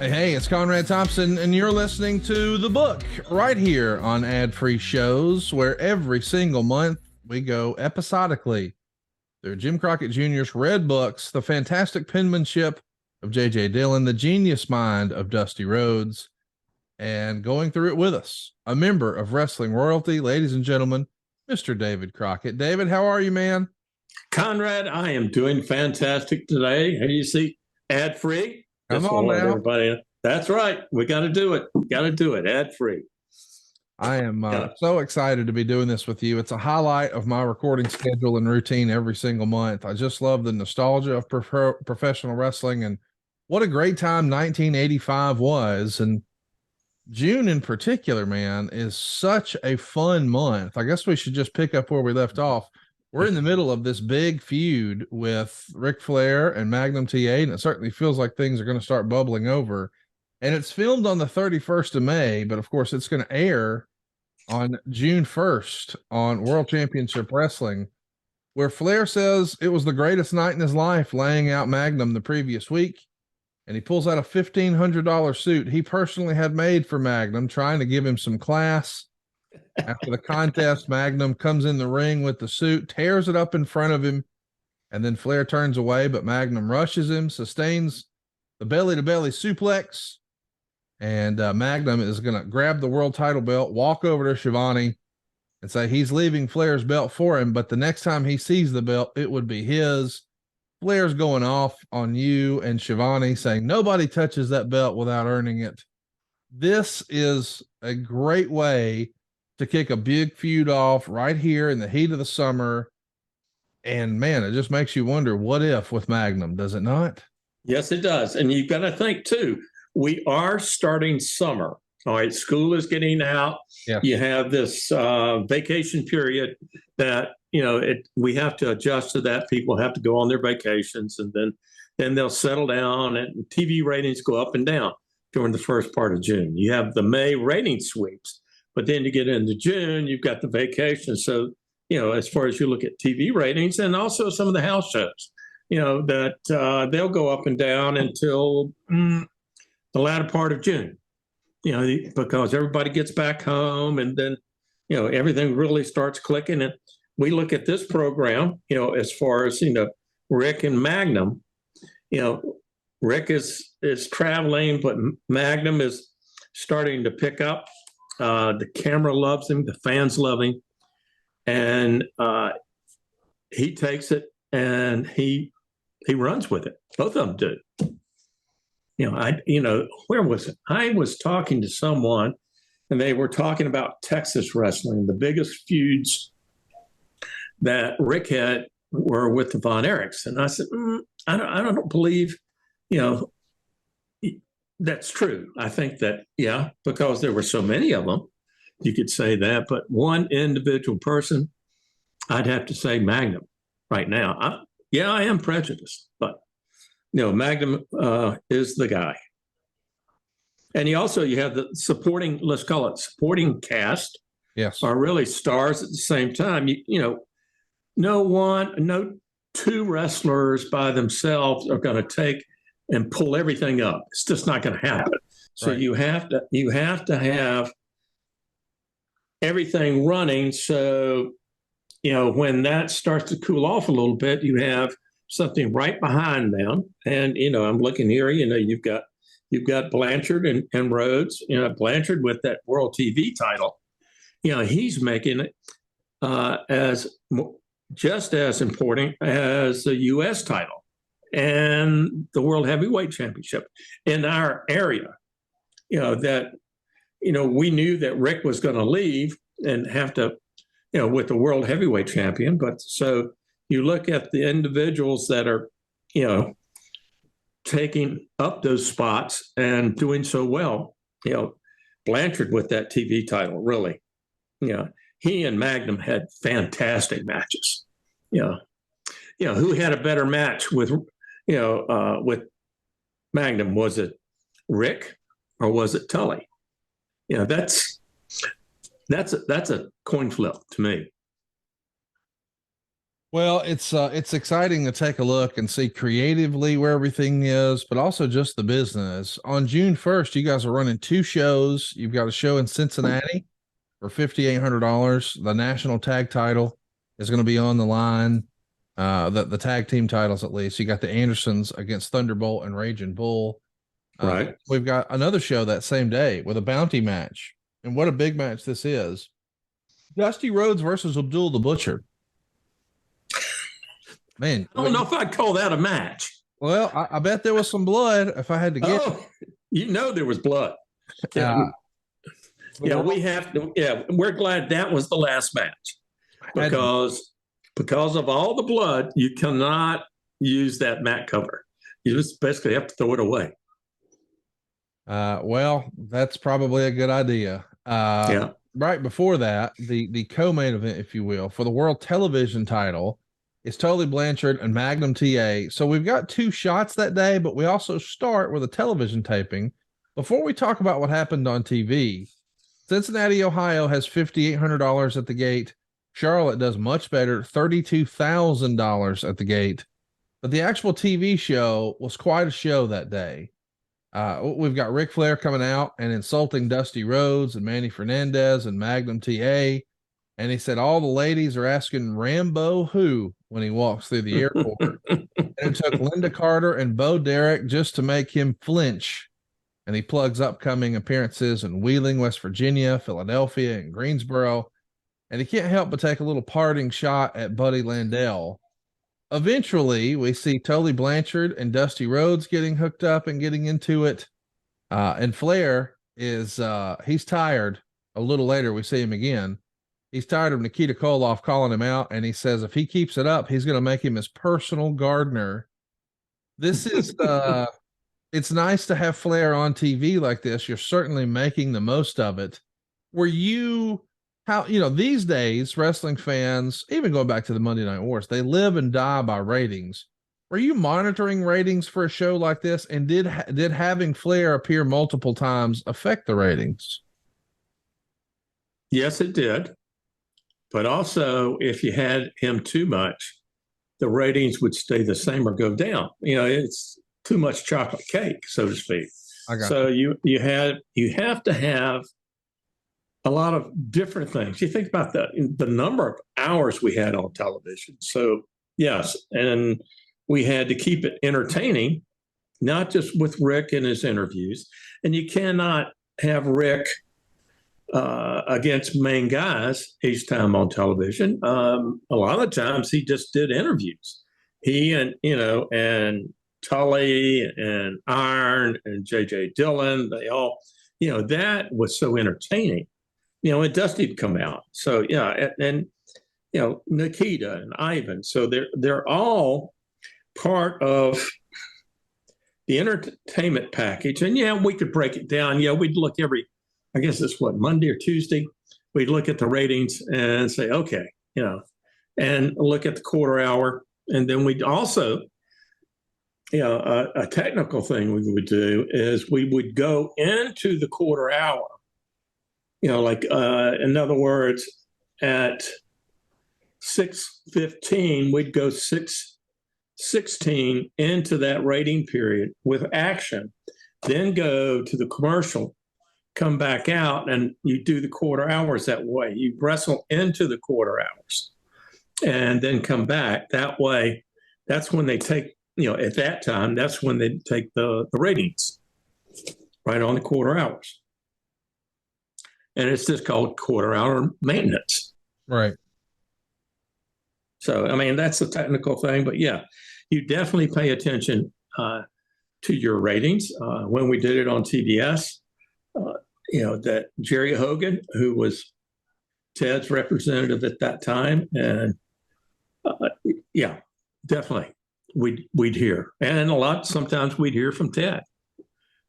Hey, it's Conrad Thompson, and you're listening to The Book right here on Ad-Free Shows, where every single month we go episodically through Jim Crockett Jr.'s Red Books, the fantastic penmanship of J.J. Dillon, the genius mind of Dusty Rhodes, and going through it with us, a member of wrestling royalty, ladies and gentlemen, Mr. David Crockett. David, how are you, man? Conrad, I am doing fantastic today. Hey, you see, ad free. Come on now. Everybody. That's right. We got to do it. Got to do it ad free. I am so excited to be doing this with you. It's a highlight of my recording schedule and routine every single month. I just love the nostalgia of professional wrestling, and what a great time 1985 was. And June in particular, man, is such a fun month. I guess we should just pick up where we left off. We're in the middle of this big feud with Ric Flair and Magnum TA, and it certainly feels like things are going to start bubbling over. And it's filmed on the 31st of May, but of course it's going to air on June 1st on World Championship Wrestling, where Flair says it was the greatest night in his life laying out Magnum the previous week. And he pulls out a $1,500 suit he personally had made for Magnum, trying to give him some class. After the contest, Magnum comes in the ring with the suit, tears it up in front of him, and then Flair turns away, but Magnum rushes him, sustains the belly-to-belly suplex, and Magnum is going to grab the world title belt, walk over to Shivani, and say he's leaving Flair's belt for him, but the next time he sees the belt, it would be his. Flair's going off on you and Shivani, saying nobody touches that belt without earning it. This is a great way to kick a big feud off right here in the heat of the summer. And man, it just makes you wonder, what if with Magnum, does it not? Yes, it does. And you've got to think too, we are starting summer. All right. School is getting out. Yes. You have this vacation period that, we have to adjust to that. People have to go on their vacations, and then they'll settle down, and TV ratings go up and down during the first part of June. You have the May rating sweeps. But then you get into June, you've got the vacation. So, as far as you look at TV ratings and also some of the house shows, that they'll go up and down until the latter part of June, because everybody gets back home, and then, everything really starts clicking. And we look at this program, as far as, Rick and Magnum, Rick is traveling, but Magnum is starting to pick up. The camera loves him, the fans love him, and he takes it and he runs with it. Both of them do. Where was it? I was talking to someone, and they were talking about Texas wrestling. The biggest feuds that Rick had were with the Von Erichs, and I said, I don't believe, that's true. I think that, because there were so many of them, you could say that. But one individual person, I'd have to say Magnum right now. I am prejudiced, but, Magnum is the guy. And you have the supporting, let's call it supporting cast. Yes. Are really stars at the same time. No two wrestlers by themselves are going to take and pull everything up. It's just not going to happen. So right. you have to have everything running. So, when that starts to cool off a little bit, you have something right behind them. And, I'm looking here, you've got Blanchard and Rhodes, Blanchard with that World TV title, he's making it just as important as the U.S. title and the World Heavyweight Championship in our area. We knew that Rick was going to leave and have to, with the World Heavyweight Champion. But so you look at the individuals that are, taking up those spots and doing so well. Blanchard with that TV title, really. He and Magnum had fantastic matches. Who had a better match with Magnum? Was it Rick or was it Tully? That's a coin flip to me. Well, it's exciting to take a look and see creatively where everything is, but also just the business. On June 1st, you guys are running two shows. You've got a show in Cincinnati for $5,800. The national tag title is going to be on the line. The tag team titles, at least. You got the Andersons against Thunderbolt and Raging Bull. Right. We've got another show that same day with a bounty match. And what a big match this is. Dusty Rhodes versus Abdul the Butcher. Man, I don't know if I'd call that a match. Well, I bet there was some blood if I had to guess. Oh, there was blood. Yeah, we have to. Yeah, we're glad that was the last match because of all the blood, you cannot use that mat cover. You just basically have to throw it away. Well, that's probably a good idea. Yeah. Right before that, the co-main event, if you will, for the world television title. It's Tully Blanchard and Magnum TA. So we've got two shots that day, but we also start with a television taping. Before we talk about what happened on TV, Cincinnati, Ohio has $5,800 at the gate. Charlotte does much better, $32,000 at the gate. But the actual TV show was quite a show that day. We've got Ric Flair coming out and insulting Dusty Rhodes and Manny Fernandez and Magnum TA. And he said all the ladies are asking Rambo who when he walks through the airport. And it took Linda Carter and Bo Derek just to make him flinch. And he plugs upcoming appearances in Wheeling, West Virginia, Philadelphia, and Greensboro. And he can't help but take a little parting shot at Buddy Landell. Eventually, we see Tully Blanchard and Dusty Rhodes getting hooked up and getting into it. And Flair is, he's tired. A little later, we see him again. He's tired of Nikita Koloff calling him out, and he says if he keeps it up, he's going to make him his personal gardener. This is it's nice to have Flair on TV like this. You're certainly making the most of it. Were you these days wrestling fans, even going back to the Monday Night Wars, they live and die by ratings. Were you monitoring ratings for a show like this, and did having Flair appear multiple times affect the ratings? Yes, it did. But also, if you had him too much, the ratings would stay the same or go down. It's too much chocolate cake, so to speak. So you have to have a lot of different things. You think about the number of hours we had on television. So yes, and we had to keep it entertaining, not just with Rick and his interviews. And you cannot have Rick against main guys each time on television. A lot of times he just did interviews. He and Tully and Iron and J.J. Dillon, they all, that was so entertaining. And Dusty would come out. So yeah, and Nikita and Ivan. So they're all part of the entertainment package. And yeah, we could break it down. Yeah, we'd look I guess it's Monday or Tuesday. We'd look at the ratings and say, okay, and look at the quarter hour. And then we'd also, a technical thing we would do is we would go into the quarter hour, in other words, at 6:15, we'd go 6:16 into that rating period with action, then go to the commercial, come back out, and you do the quarter hours that way. You wrestle into the quarter hours and then come back. That way, that's when they take, at that time, that's when they take the ratings right on the quarter hours. And it's just called quarter hour maintenance. Right. So, that's a technical thing, but yeah, you definitely pay attention to your ratings. When we did it on TBS, that Jerry Hogan, who was Ted's representative at that time, and yeah, definitely we'd hear, and sometimes we'd hear from Ted,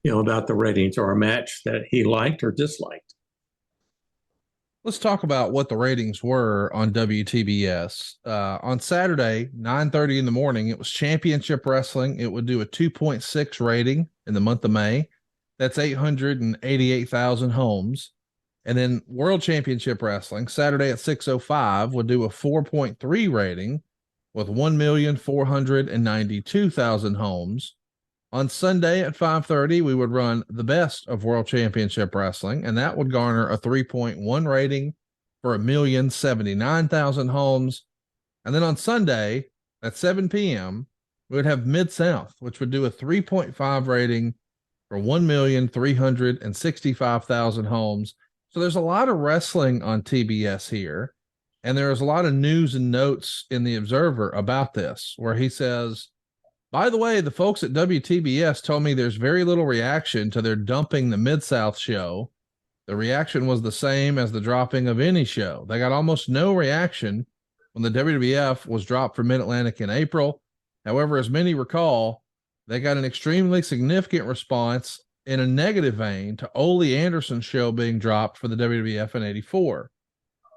about the ratings or a match that he liked or disliked. Let's talk about what the ratings were on WTBS. On Saturday, 9:30 in the morning, it was Championship Wrestling. It would do a 2.6 rating in the month of May. That's 888,000 homes. And then World Championship Wrestling, Saturday at 6:05, would do a 4.3 rating. with 1,492,000 homes. On Sunday at 5:30, we would run the Best of World Championship Wrestling, and that would garner a 3.1 rating for 1,079,000 homes. And then on Sunday at 7 p.m., we would have Mid-South, which would do a 3.5 rating for 1,365,000 homes. So there's a lot of wrestling on TBS here. And there is a lot of news and notes in the Observer about this, where he says, by the way, the folks at WTBS told me there's very little reaction to their dumping the Mid-South show. The reaction was the same as the dropping of any show. They got almost no reaction when the WWF was dropped from Mid-Atlantic in April. However, as many recall, they got an extremely significant response in a negative vein to Ole Anderson's show being dropped for the WWF in '84.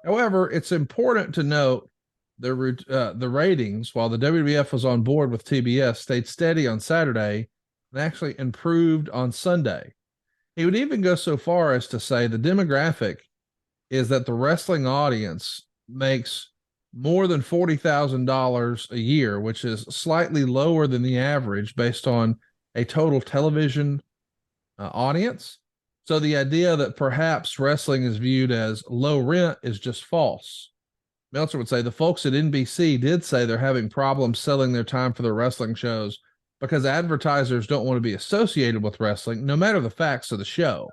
However, it's important to note the ratings, while the WWF was on board with TBS, stayed steady on Saturday and actually improved on Sunday. He would even go so far as to say the demographic is that the wrestling audience makes more than $40,000 a year, which is slightly lower than the average based on a total television audience. So the idea that perhaps wrestling is viewed as low rent is just false. Meltzer would say the folks at NBC did say they're having problems selling their time for their wrestling shows because advertisers don't want to be associated with wrestling, no matter the facts of the show.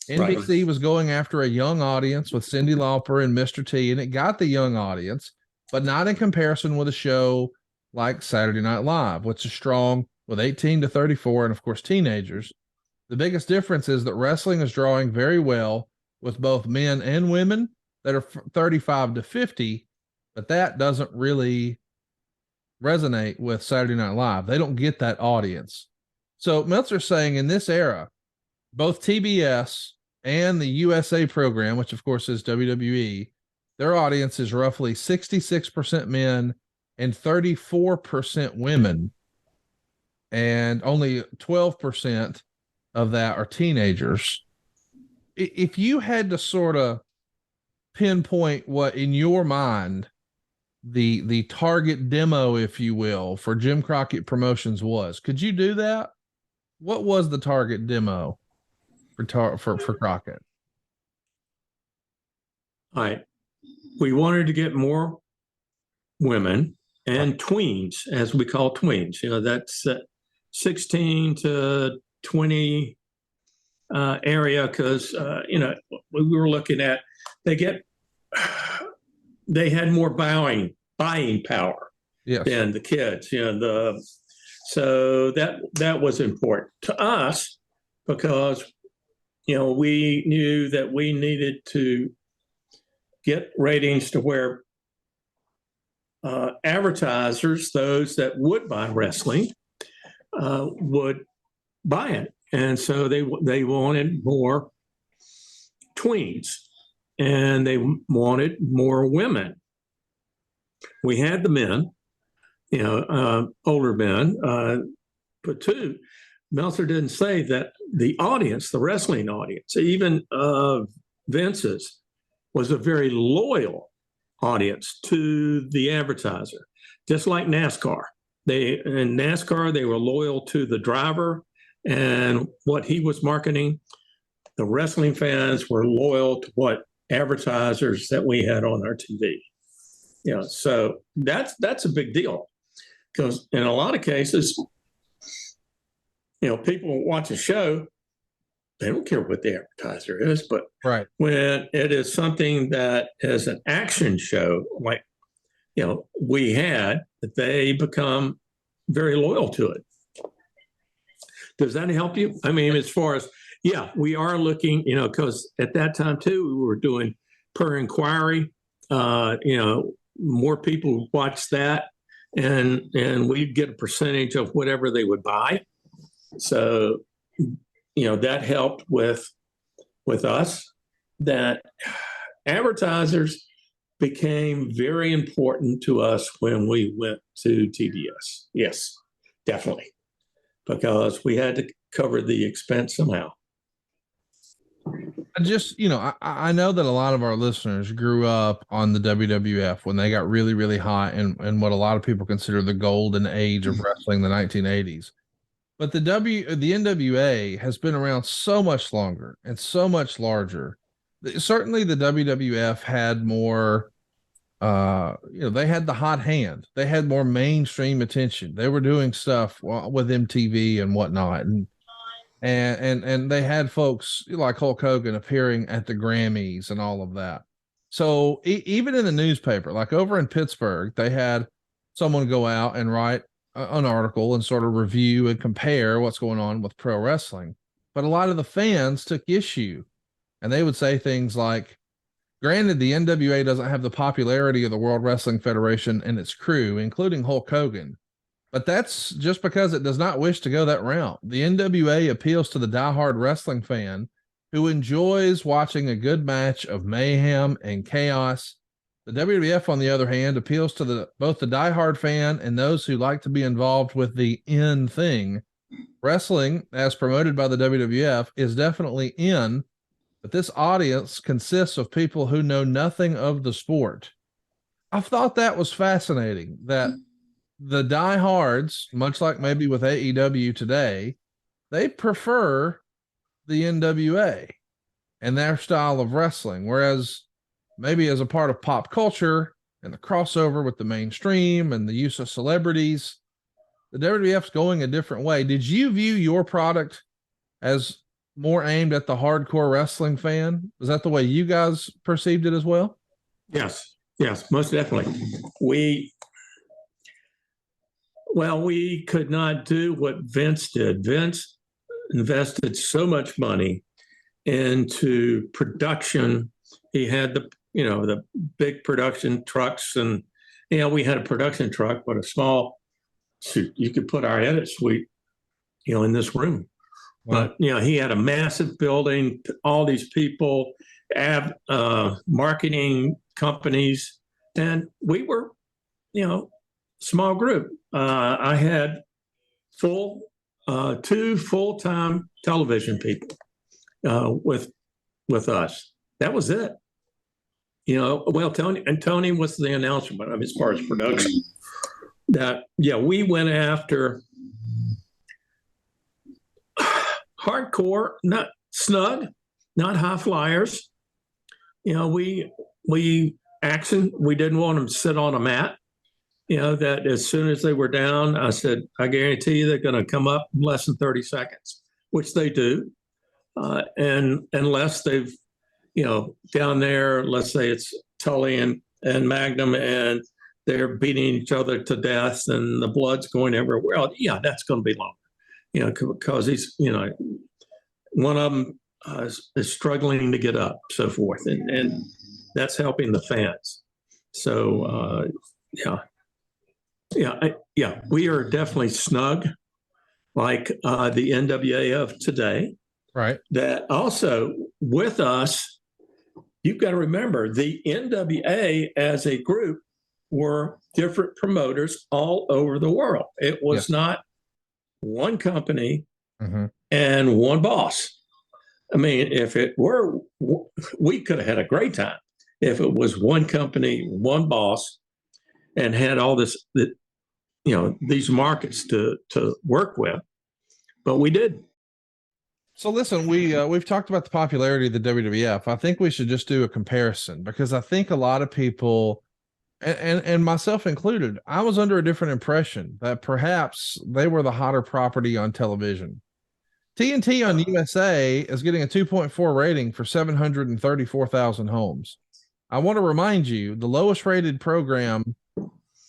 NBC was going after a young audience with Cyndi Lauper and Mr. T, and it got the young audience, but not in comparison with a show like Saturday Night Live, which is strong with 18 to 34 and, of course, teenagers. The biggest difference is that wrestling is drawing very well with both men and women that are 35 to 50, but that doesn't really resonate with Saturday Night Live. They don't get that audience. So Meltzer's saying in this era, both TBS and the USA program, which of course is WWE, their audience is roughly 66% men and 34% women, and only 12% of that are teenagers. If you had to sort of pinpoint what in your mind the target demo, if you will, for Jim Crockett Promotions was, could you do that? What was the target demo for Crockett? All right. We wanted to get more women and tweens, as we call tweens. You know, that's 16 to 20 area, because you know, we were looking at they had more buying power than the kids. You know, so that was important to us, because you know, we knew that we needed to get ratings to where advertisers, those that would buy wrestling, would buy it. And so they wanted more tweens, and they wanted more women. We had the men, you know, older men, but too, Meltzer didn't say that the audience, the wrestling audience, even Vince's, was a very loyal audience to the advertiser, just like NASCAR. In NASCAR, they were loyal to the driver and what he was marketing. The wrestling fans were loyal to what advertisers that we had on our TV. You know, so that's a big deal, because in a lot of cases, you know, people watch a show, they don't care what the advertiser is, but when it is something that is an action show, like, you know, we had, they become very loyal to it. Does that help you? I mean, as far as, yeah, we are looking, you know, because at that time too, we were doing per inquiry, you know, more people watch that, and we'd get a percentage of whatever they would buy. So, you know, that helped with us. That advertisers became very important to us when we went to TBS. Yes, definitely, because we had to cover the expense somehow. I just, I know that a lot of our listeners grew up on the WWF when they got really, really hot and what a lot of people consider the golden age of wrestling, the 1980s. But the NWA has been around so much longer and so much larger. Certainly the WWF had more, they had the hot hand. They had more mainstream attention. They were doing stuff with MTV and whatnot. And they had folks like Hulk Hogan appearing at the Grammys and all of that. So even in the newspaper, like over in Pittsburgh, they had someone go out and write an article and sort of review and compare what's going on with pro wrestling. But a lot of the fans took issue, and they would say things like, granted, the NWA doesn't have the popularity of the World Wrestling Federation and its crew, including Hulk Hogan, but that's just because it does not wish to go that route. The NWA appeals to the diehard wrestling fan who enjoys watching a good match of mayhem and chaos. The WWF, on the other hand, appeals to both the diehard fan and those who like to be involved with the in thing. Wrestling, as promoted by the WWF, is definitely in, but this audience consists of people who know nothing of the sport. I thought that was fascinating, that the diehards, much like maybe with AEW today, they prefer the NWA and their style of wrestling, whereas maybe as a part of pop culture and the crossover with the mainstream and the use of celebrities, the WWF's going a different way. Did you view your product as more aimed at the hardcore wrestling fan? Is that the way you guys perceived it as well? Yes, most definitely. We could not do what Vince did. Vince invested so much money into production. He had the big production trucks, and we had a production truck, but a small suit. You could put our edit suite, in this room. Wow. But he had a massive building, all these people, marketing companies, and we were, small group. I had two full-time television people with us. That was it. Tony was the announcer, but as far as production, we went after hardcore, not snug, not high flyers. We action. We didn't want them to sit on a mat. That as soon as they were down, I said, I guarantee you they're going to come up in less than 30 seconds, which they do. And unless they've, down there, let's say it's Tully and Magnum, and they're beating each other to death and the blood's going everywhere. Well, that's going to be longer, because he's, one of them is struggling to get up, so forth. And that's helping the fans. So, we are definitely snug, like the NWA of today. Right. That also with us, you've got to remember the NWA as a group were different promoters all over the world. It was not one company and one boss. I mean, if it were, we could have had a great time if it was one company, one boss, and had all this, these markets to work with. But we did. So listen, we've talked about the popularity of the WWF. I think we should just do a comparison, because I think a lot of people, and myself included, I was under a different impression that perhaps they were the hotter property on television. TNT on USA is getting a 2.4 rating for 734,000 homes. I want to remind you, the lowest rated program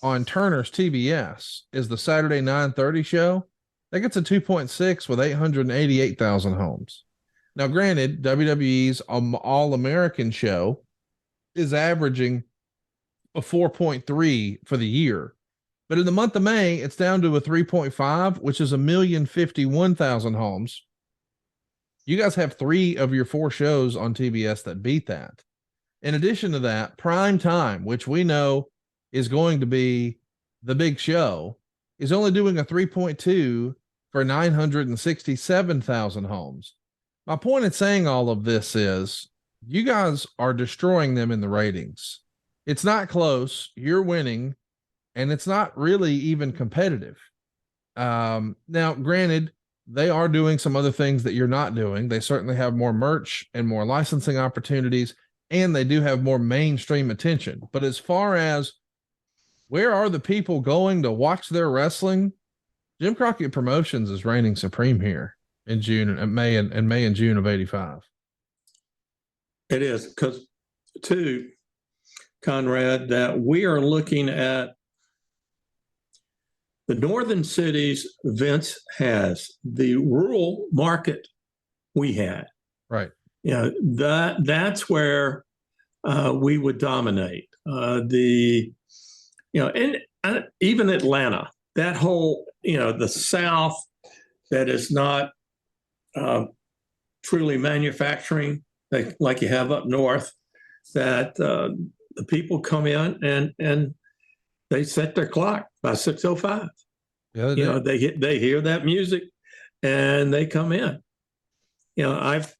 on Turner's TBS is the Saturday 9:30 show. That gets a 2.6 with 888,000 homes. Now, granted, WWE's All-American show is averaging a 4.3 for the year. But in the month of May, it's down to a 3.5, which is 1,051,000 homes. You guys have 3 of your 4 shows on TBS that beat that. In addition to that, prime time, which we know is going to be the big show, is only doing a 3.2 for 967,000 homes. My point in saying all of this is you guys are destroying them in the ratings. It's not close. You're winning, and it's not really even competitive. Now, granted, they are doing some other things that you're not doing. They certainly have more merch and more licensing opportunities, and they do have more mainstream attention. But as far as where are the people going to watch their wrestling, Jim Crockett Promotions is reigning supreme here in June and May and June of '85. It is because, too, Conrad, that we are looking at the northern cities Vince has, the rural market we had. Right. That's where we would dominate. And even Atlanta, that whole, the South that is not truly manufacturing like you have up north, that the people come in and they set their clock by 6:05. Yeah, they hear that music and they come in. I've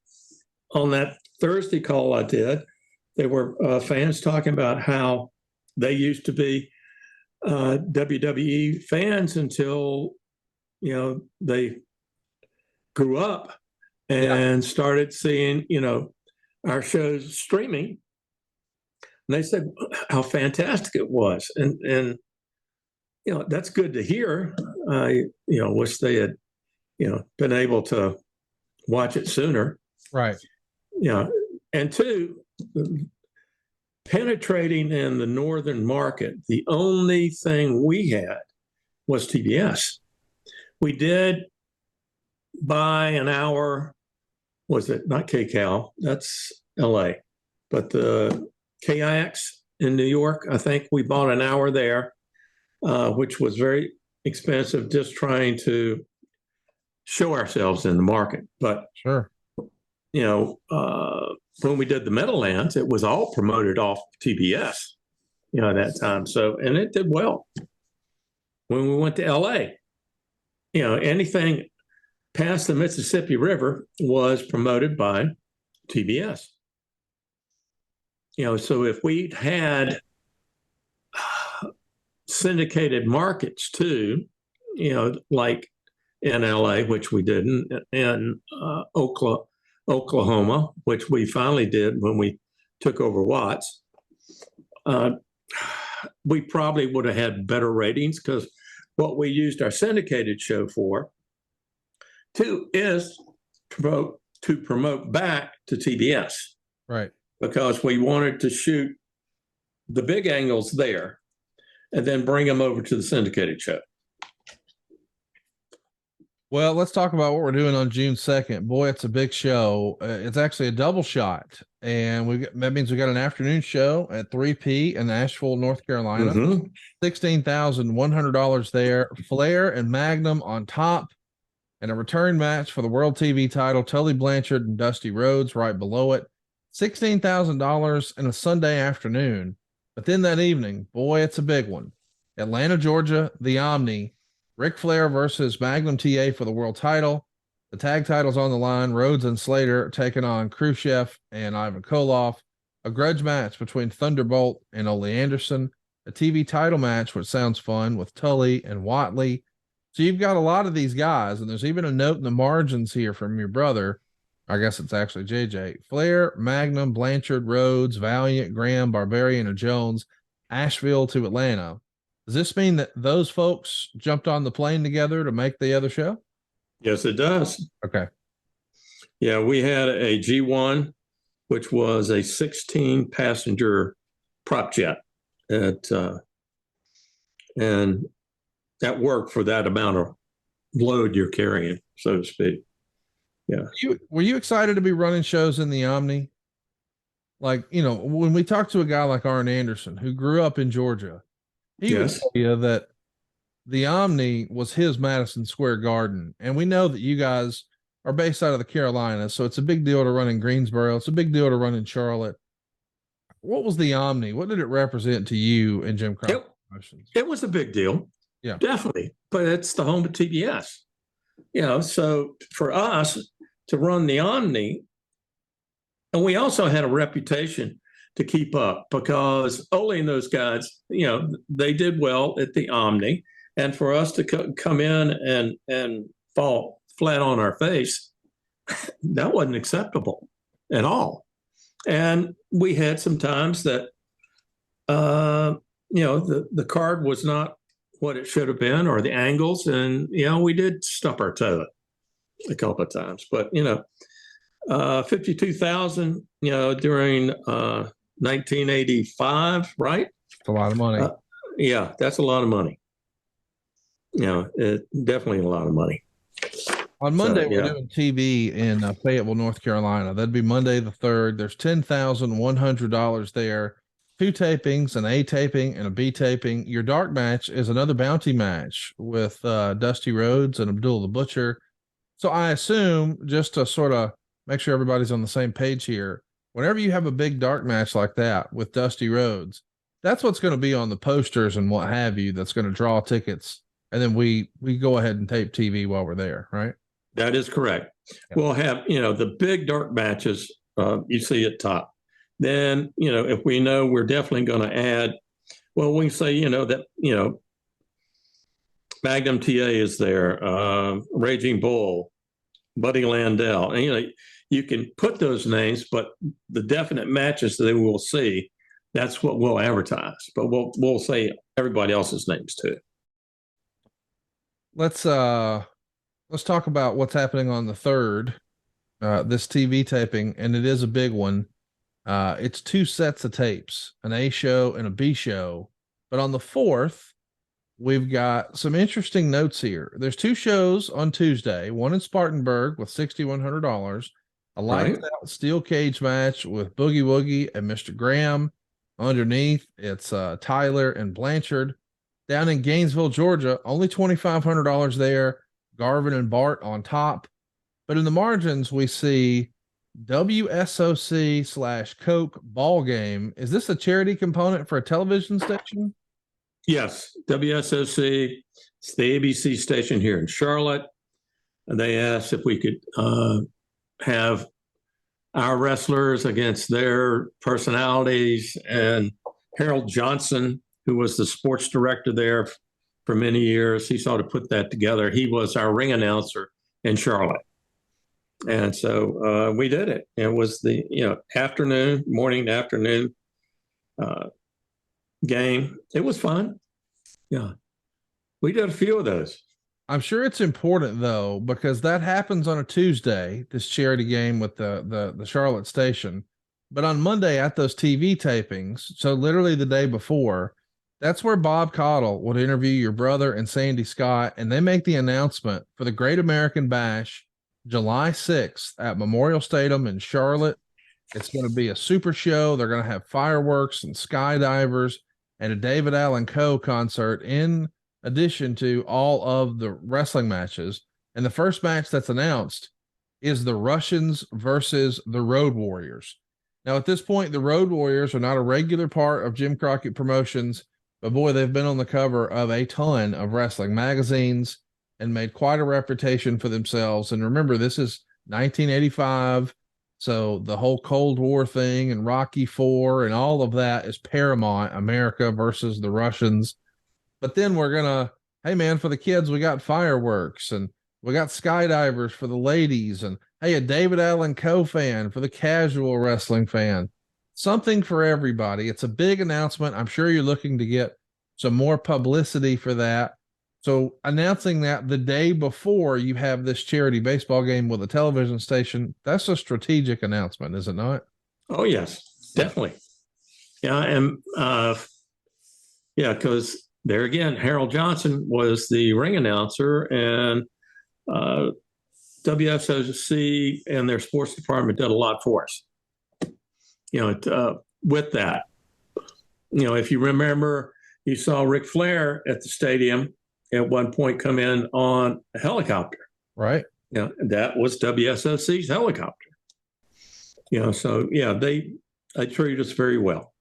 on that Thursday call I did, there were fans talking about how they used to be WWE fans until they grew up and started seeing our shows streaming. And they said how fantastic it was, and that's good to hear. I wish they had been able to watch it sooner. Right. And two, penetrating in the northern market, the only thing we had was TBS. We did buy an hour. Was it not KCAL? That's LA, but the KIX in New York, I think we bought an hour there, which was very expensive, just trying to show ourselves in the market. But sure, when we did the Meadowlands, it was all promoted off TBS, at that time. So, and it did well. When we went to LA, anything past the Mississippi River was promoted by TBS. So if we'd had syndicated markets too, like in LA, which we didn't, and Oklahoma, which we finally did when we took over Watts, we probably would have had better ratings, because what we used our syndicated show for is to promote back to TBS. Right. Because we wanted to shoot the big angles there and then bring them over to the syndicated show. Well, let's talk about what we're doing on June 2nd. Boy, it's a big show. It's actually a double shot. And that means we got an afternoon show at 3 in Asheville, North Carolina. Mm-hmm. $16,100 there. Flair and Magnum on top. And a return match for the World TV title, Tully Blanchard and Dusty Rhodes right below it. $16,000 in a Sunday afternoon. But then that evening, boy, it's a big one. Atlanta, Georgia, the Omni. Ric Flair versus Magnum TA for the world title. The tag titles on the line. Rhodes and Slater taking on Khrushchev and Ivan Koloff. A grudge match between Thunderbolt and Ole Anderson. A TV title match, which sounds fun, with Tully and Watley. So you've got a lot of these guys, and there's even a note in the margins here from your brother. I guess it's actually JJ. Flair, Magnum, Blanchard, Rhodes, Valiant, Graham, Barbarian, and Jones, Asheville to Atlanta. Does this mean that those folks jumped on the plane together to make the other show? Yes, it does. Okay. Yeah, we had a G1, which was a 16-passenger prop jet. And that worked for that amount of load you're carrying, so to speak. Yeah. Were you excited to be running shows in the Omni? Like, when we talk to a guy like Arn Anderson, who grew up in Georgia, he would tell you that the Omni was his Madison Square Garden. And we know that you guys are based out of the Carolinas, so it's a big deal to run in Greensboro. It's a big deal to run in Charlotte. What was the Omni? What did it represent to you and Jim Crockett Promotions? It was a big deal. Yeah, definitely. But it's the home of TBS. So for us, to run the Omni. And we also had a reputation to keep up because Ole and those guys, they did well at the Omni. And for us to come in and fall flat on our face, that wasn't acceptable at all. And we had some times that, the card was not what it should have been, or the angles. And, we did stub our toe a couple of times. But, 52,000, during 1985, right? It's a lot of money. Yeah, that's a lot of money. Definitely a lot of money. On Monday, we're doing TV in Fayetteville, North Carolina. That'd be Monday the 3rd. There's $10,100 there. 2 tapings, an A taping and a B taping. Your dark match is another bounty match with Dusty Rhodes and Abdul the Butcher. So I assume, just to sort of make sure everybody's on the same page here, whenever you have a big dark match like that with Dusty Rhodes, that's what's going to be on the posters and what have you that's going to draw tickets. And then we go ahead and tape TV while we're there, right? That is correct. Yeah. We'll have, the big dark matches you see at top. Then, if we know we're definitely going to add, well, we can say, that, Magnum TA is there, Raging Bull, Buddy Landell. And, you can put those names, but the definite matches that we will see, that's what we'll advertise. But we'll say everybody else's names too. Let's talk about what's happening on the 3rd, this TV taping, and it is a big one. It's 2 sets of tapes, an A show and a B show. But on the 4th, we've got some interesting notes here. There's 2 shows on Tuesday, one in Spartanburg with $6,100, a lights out steel cage match with Boogie Woogie and Mr. Graham. Underneath, it's Tyler and Blanchard. Down in Gainesville, Georgia, only $2,500 there. Garvin and Bart on top. But in the margins, we see WSOC/Coke ball game. Is this a charity component for a television station? Yes, WSOC. It's the ABC station here in Charlotte. And they asked if we could have our wrestlers against their personalities. And Harold Johnson, who was the sports director there for many years, he saw to put that together. He was our ring announcer in Charlotte. And so we did it. It was the morning to afternoon game. It was fun. Yeah. We did a few of those. I'm sure it's important though, because that happens on a Tuesday, this charity game with the Charlotte station. But on Monday at those TV tapings, so literally the day before, that's where Bob Caudle would interview your brother and Sandy Scott, and they make the announcement for the Great American Bash, July 6th at Memorial Stadium in Charlotte. It's going to be a super show. They're going to have fireworks and skydivers and a David Allen Coe concert in addition to all of the wrestling matches. And the first match that's announced is the Russians versus the Road Warriors. Now, at this point, the Road Warriors are not a regular part of Jim Crockett Promotions, but boy, they've been on the cover of a ton of wrestling magazines and made quite a reputation for themselves. And remember, this is 1985. So the whole Cold War thing and Rocky IV and all of that is paramount, America versus the Russians. But then we're going to, hey man, for the kids, we got fireworks and we got skydivers for the ladies. And hey, a David Allen Coe fan for the casual wrestling fan. Something for everybody. It's a big announcement. I'm sure you're looking to get some more publicity for that. So announcing that the day before you have this charity baseball game with a television station, that's a strategic announcement, is it not? Oh, yes, definitely. Yeah. And because there again, Harold Johnson was the ring announcer, and WSOC and their sports department did a lot for us. With that, if you remember, you saw Ric Flair at the stadium at one point come in on a helicopter. Right. That was WSOC's helicopter. So yeah, they treated us very well.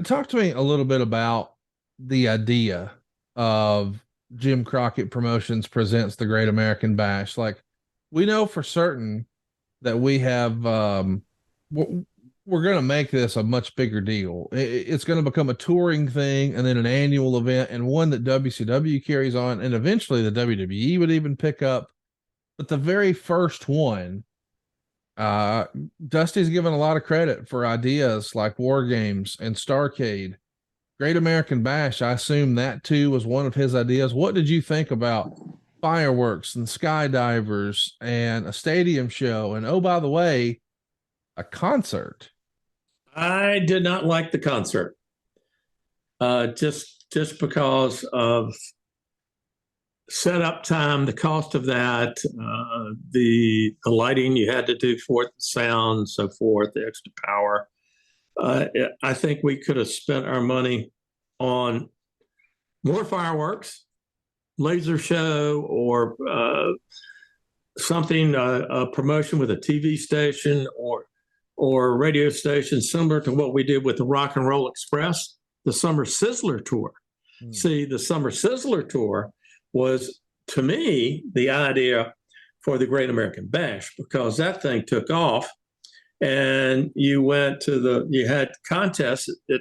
Talk to me a little bit about the idea of Jim Crockett Promotions presents the Great American Bash. Like, we know for certain that we have we're going to make this a much bigger deal. It's going to become a touring thing and then an annual event and one that WCW carries on, and eventually the WWE would even pick up. But the very first one, Dusty's given a lot of credit for ideas like War Games and Starcade. Great American Bash, I assume that too was one of his ideas. What did you think about fireworks and skydivers and a stadium show? And oh, by the way, a concert. I did not like the concert, just because of setup time, the cost of that, the lighting you had to do for it, the sound, so forth, the extra power. I think we could have spent our money on more fireworks, laser show, or something, a promotion with a TV station or radio station, similar to what we did with the Rock and Roll Express, the Summer Sizzler Tour. See, the Summer Sizzler Tour was, to me, the idea for the Great American Bash, because that thing took off, and you had contests that,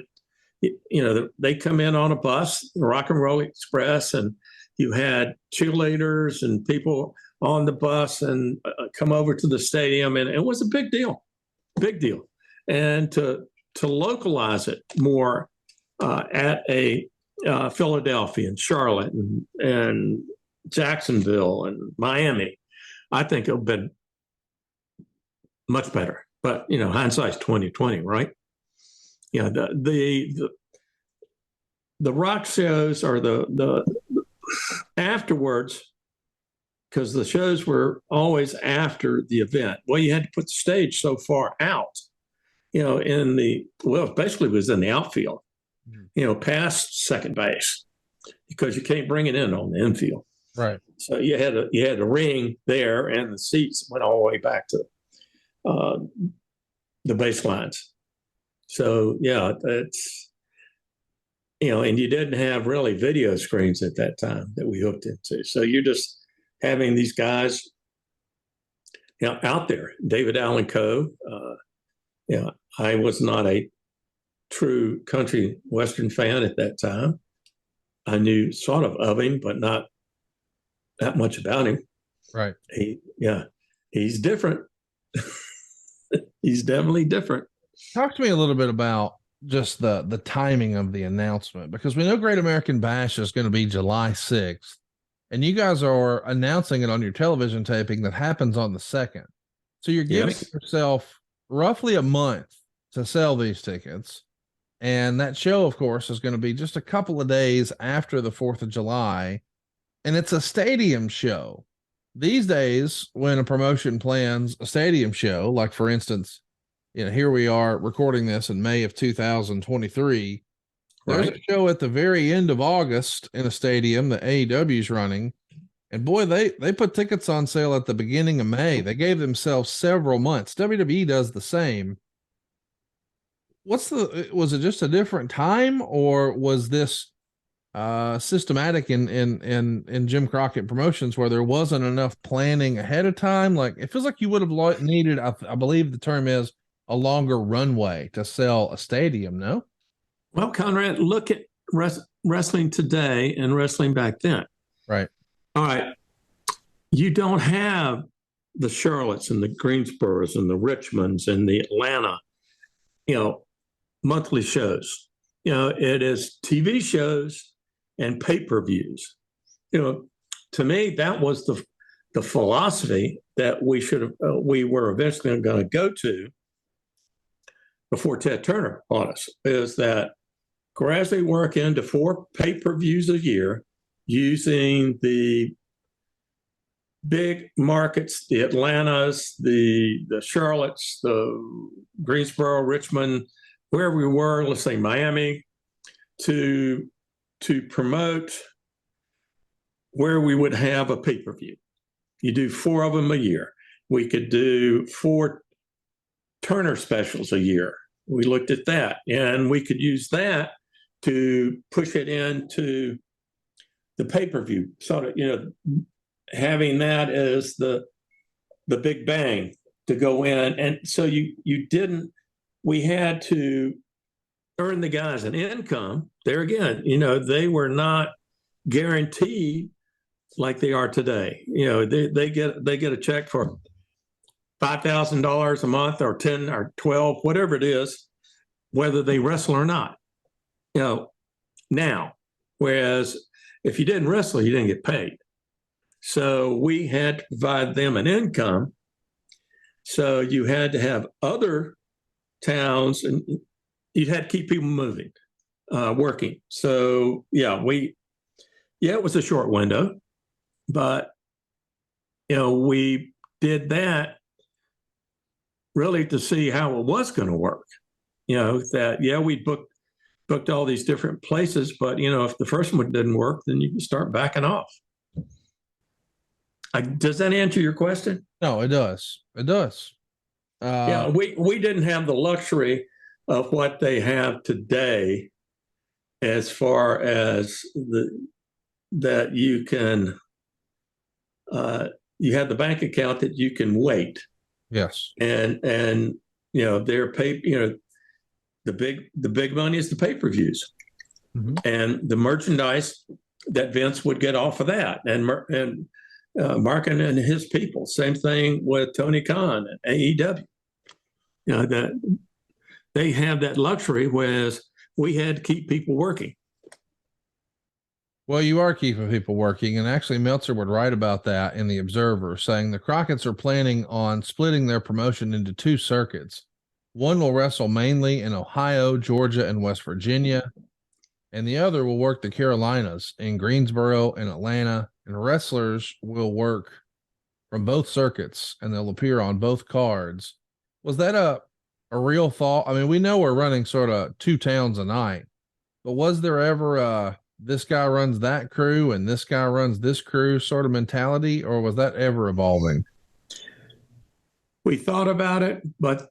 they come in on a bus, the Rock and Roll Express, and you had cheerleaders and people on the bus and come over to the stadium, and it was a big deal. And to localize it more at a Philadelphia and Charlotte and Jacksonville and Miami, I think it would have been much better. But hindsight's 2020, right? The rock shows are the afterwards, because the shows were always after the event. Well, you had to put the stage so far out, basically it was in the outfield, past second base, because you can't bring it in on the infield. Right. So you had a ring there, and the seats went all the way back to the baselines. So yeah, it's and you didn't have really video screens at that time that we hooked into. So you're just having these guys, out there. David Allen Coe. I was not a true country western fan at that time. I knew sort of him, but not that much about him. Right. He's different. He's definitely different. Talk to me a little bit about just the timing of the announcement, because we know Great American Bash is going to be July 6th, and you guys are announcing it on your television taping that happens on the 2nd. So you're giving yourself roughly a month to sell these tickets. And that show, of course, is going to be just a couple of days after the 4th of July. And it's a stadium show. These days, when a promotion plans a stadium show, like for instance, here we are recording this in May of 2023. There's a show at the very end of August in a stadium that AEW is running. And boy, they put tickets on sale at the beginning of May. They gave themselves several months. WWE does the same. Was it just a different time, or was this systematic in Jim Crockett Promotions where there wasn't enough planning ahead of time? Like, it feels like you would have needed, I believe the term is, a longer runway to sell a stadium. No? Well, Conrad, look at wrestling today and wrestling back then. Right. All right. You don't have the Charlottes and the Greensboros and the Richmonds and the Atlanta, monthly shows. It is TV shows and pay-per-views. To me, that was the philosophy that we were eventually going to go to before Ted Turner on us, is that gradually work into 4 pay-per-views a year using the big markets, the Atlantas, the Charlottes, the Greensboro, Richmond, wherever we were, let's say Miami, to promote where we would have a pay-per-view. You do 4 of them a year. We could do 4 Turner specials a year. We looked at that, and we could use that to push it into the pay-per-view. Sort of, having that as the the big bang to go in. And so we had to earn the guys an income. There again, they were not guaranteed like they are today. They get a check for $5,000 a month or 10 or 12, whatever it is, whether they wrestle or not. Now, whereas if you didn't wrestle, you didn't get paid. So we had to provide them an income. So you had to have other towns, and you'd had to keep people moving, working. So it was a short window, but we did that really to see how it was going to work. We booked all these different places, but if the first one didn't work, then you can start backing off. Does that answer your question? No, it does. It does. We didn't have the luxury of what they have today, as far as that you can you have the bank account that you can wait. Yes. And their the big money is the pay-per-views, and the merchandise that Vince would get off of that, and Mark and his people. Same thing with Tony Khan and AEW. That they have that luxury, whereas we had to keep people working. Well, you are keeping people working, and actually Meltzer would write about that in the Observer, saying the Crockett's are planning on splitting their promotion into 2 circuits. One will wrestle mainly in Ohio, Georgia, and West Virginia, and the other will work the Carolinas in Greensboro and Atlanta, and wrestlers will work from both circuits, and they'll appear on both cards. Was that a real thought? I mean, we know we're running sort of 2 towns a night, but was there ever this guy runs that crew and this guy runs this crew sort of mentality, or was that ever evolving? We thought about it, but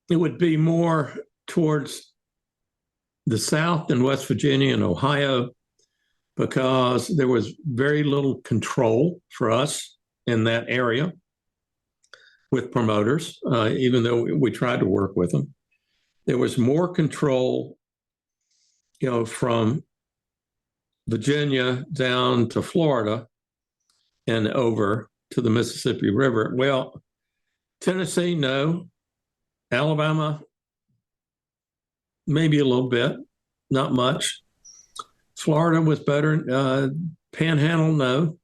it would be more towards the South and West Virginia and Ohio, because there was very little control for us in that area with promoters, even though we tried to work with them. There was more control, from Virginia down to Florida and over to the Mississippi River. Well, Tennessee, no. Alabama, maybe a little bit, not much. Florida was better. Panhandle, no.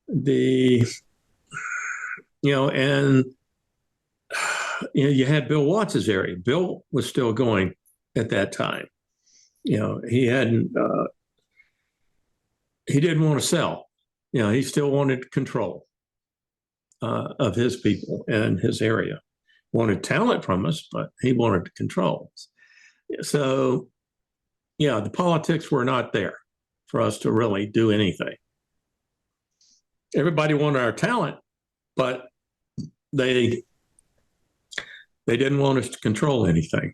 You had Bill Watts' area. Bill was still going at that time. He didn't want to sell. He still wanted control of his people and his area. Wanted talent from us, but he wanted to control. So, the politics were not there for us to really do anything. Everybody wanted our talent, but they didn't want us to control anything.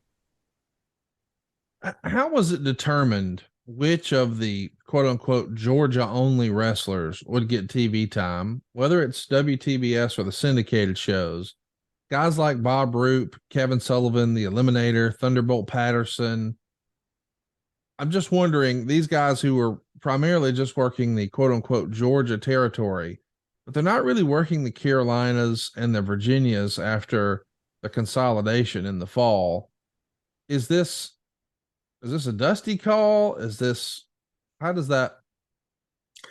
How was it determined which of the quote unquote Georgia only wrestlers would get TV time, whether it's WTBS or the syndicated shows? Guys like Bob Roop, Kevin Sullivan, the Eliminator, Thunderbolt Patterson. I'm just wondering, these guys who were primarily just working the quote unquote Georgia territory, but they're not really working the Carolinas and the Virginias after the consolidation in the fall. Is this a Dusty call? How does that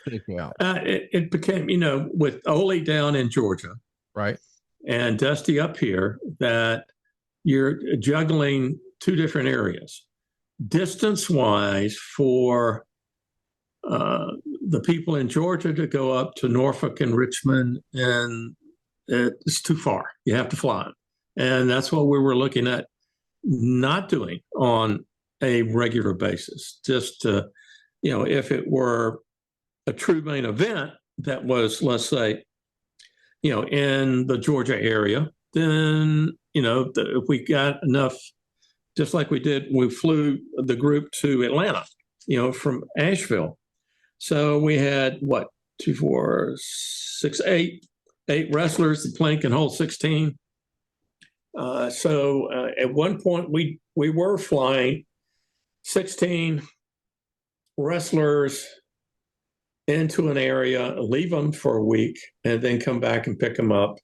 take out? It became, with Ole down in Georgia, right, and Dusty up here, that you're juggling 2 different areas. Distance-wise, for the people in Georgia to go up to Norfolk and Richmond, and it's too far. You have to fly. And that's what we were looking at not doing on a regular basis. Just to, if it were a true main event that was, let's say, in the Georgia area, then, if we got enough, just like we did, we flew the group to Atlanta, from Asheville. So we had 2, 4, 6, 8 8 wrestlers. The plane can hold 16. So at one point we were flying 16 wrestlers into an area, leave them for a week, and then come back and pick them up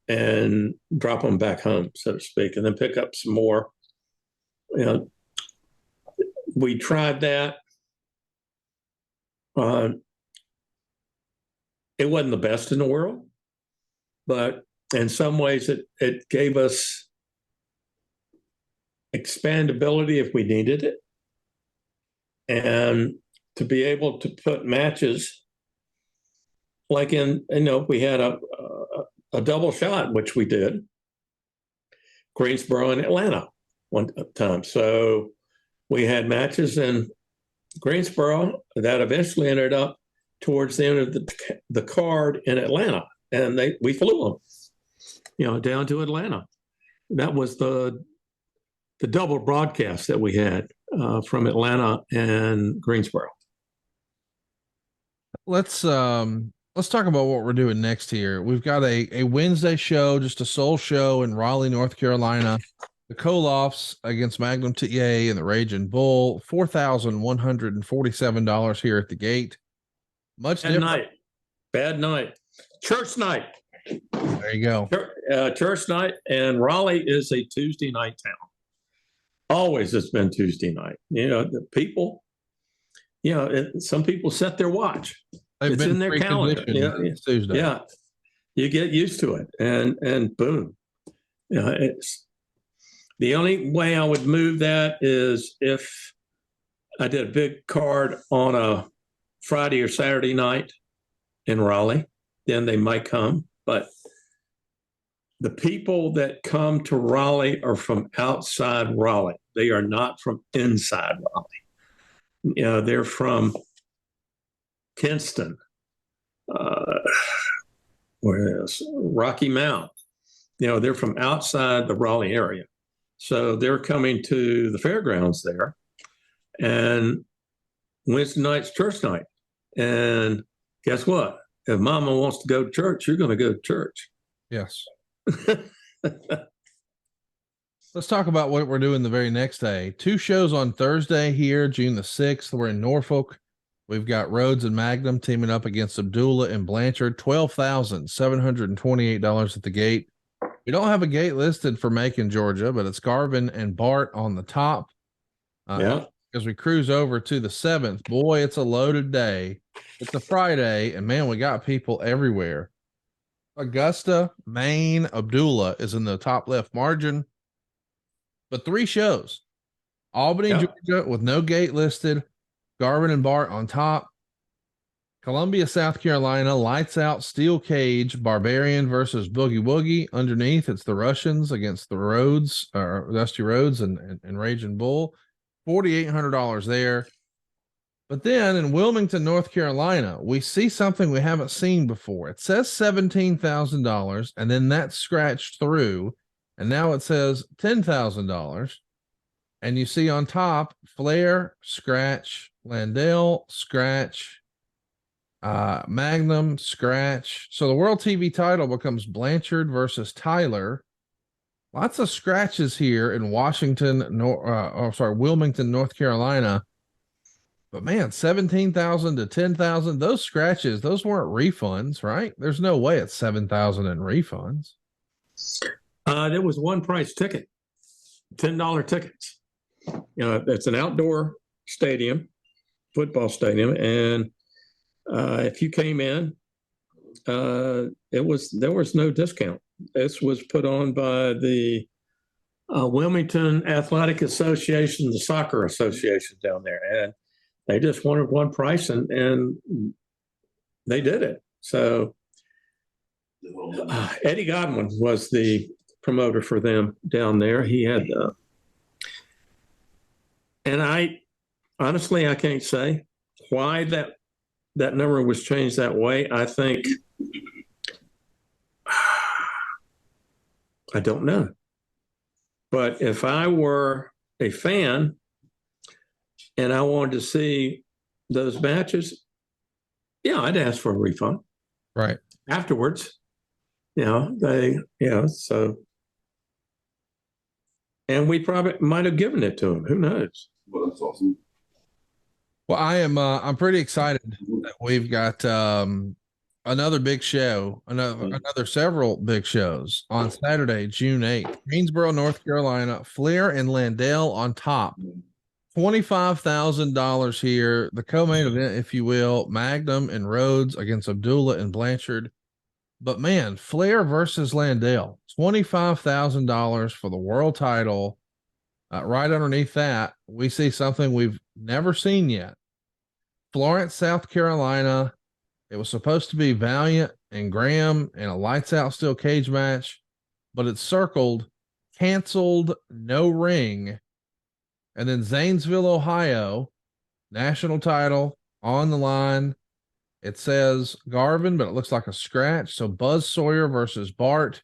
and drop them back home, so to speak, and then pick up some more. You know, we tried that. It wasn't the best in the world, but in some ways it gave us expandability if we needed it. And to be able to put matches like we had a double shot, which we did, Greensboro and Atlanta one time. So we had matches in Greensboro that eventually ended up towards the end of the card in Atlanta, and we flew them, down to Atlanta. That was the double broadcast that we had from Atlanta and Greensboro. Let's talk about what we're doing next here. We've got a Wednesday show, just a soul show in Raleigh, North Carolina. The Kolofs against Magnum TA and the Raging Bull, $4,147 here at the gate. Bad night. Church night. There you go. Church night, and Raleigh is a Tuesday night town. Always has been Tuesday night. The people, some people set their watch. It's in their calendar. Tuesday. Yeah. You get used to it, and boom. It's the only way I would move that is if I did a big card on a Friday or Saturday night in Raleigh, then they might come. But the people that come to Raleigh are from outside Raleigh. They are not from inside Raleigh. They're from Kinston, where else? Rocky Mount. They're from outside the Raleigh area. So they're coming to the fairgrounds there. And Wednesday night's church night. And guess what? If Mama wants to go to church, you're going to go to church. Yes. Let's talk about what we're doing the very next day. 2 shows on Thursday here, June the 6th. We're in Norfolk. We've got Rhodes and Magnum teaming up against Abdullah and Blanchard, $12,728 at the gate. We don't have a gate listed for Macon, Georgia, but it's Garvin and Bart on the top. As we cruise over to the 7th, boy, it's a loaded day. It's a Friday, and man, we got people everywhere. Augusta, Maine, Abdullah is in the top left margin. But 3 shows. Albany, Georgia, with no gate listed. Garvin and Bart on top. Columbia, South Carolina, lights out, steel cage, Barbarian versus Boogie Woogie. Underneath, it's the Russians against the Rhodes, or Dusty Rhodes and Raging Bull. $4,800 there. But then in Wilmington, North Carolina, we see something we haven't seen before. It says $17,000, and then that's scratched through, and now it says $10,000. And you see on top, Flair, scratch, Landell, scratch, Magnum, scratch. So the World TV title becomes Blanchard versus Tyler. Lots of scratches here in Wilmington, North Carolina. But man, 17,000 to 10,000, those scratches, those weren't refunds, right? There's no way it's 7,000 in refunds. There was one price ticket, $10 tickets. It's an outdoor stadium, football stadium, and if you came in, there was no discount. This was put on by the Wilmington Athletic Association, the soccer association down there, and they just wanted one price, and they did it. So Eddie Godwin was the promoter for them down there. He had, and I honestly, I can't say why that number was changed that way. I think, I don't know. But if I were a fan and I wanted to see those matches, yeah, I'd ask for a refund. Right. Afterwards. So, and we probably might have given it to him. Who knows? Well, that's awesome. Well, I'm pretty excited that we've got another big show, another several big shows on Saturday, June 8th. Greensboro, North Carolina, Flair and Landell on top. $25,000 here. The co-main event, if you will, Magnum and Rhodes against Abdullah and Blanchard. But man, Flair versus Landell, $25,000 for the world title. Right underneath that, we see something we've never seen yet. Florence, South Carolina. It was supposed to be Valiant and Graham in a lights out steel cage match, but it's circled, canceled, no ring. And then Zanesville, Ohio, national title on the line. It says Garvin, but it looks like a scratch. So Buzz Sawyer versus Bart.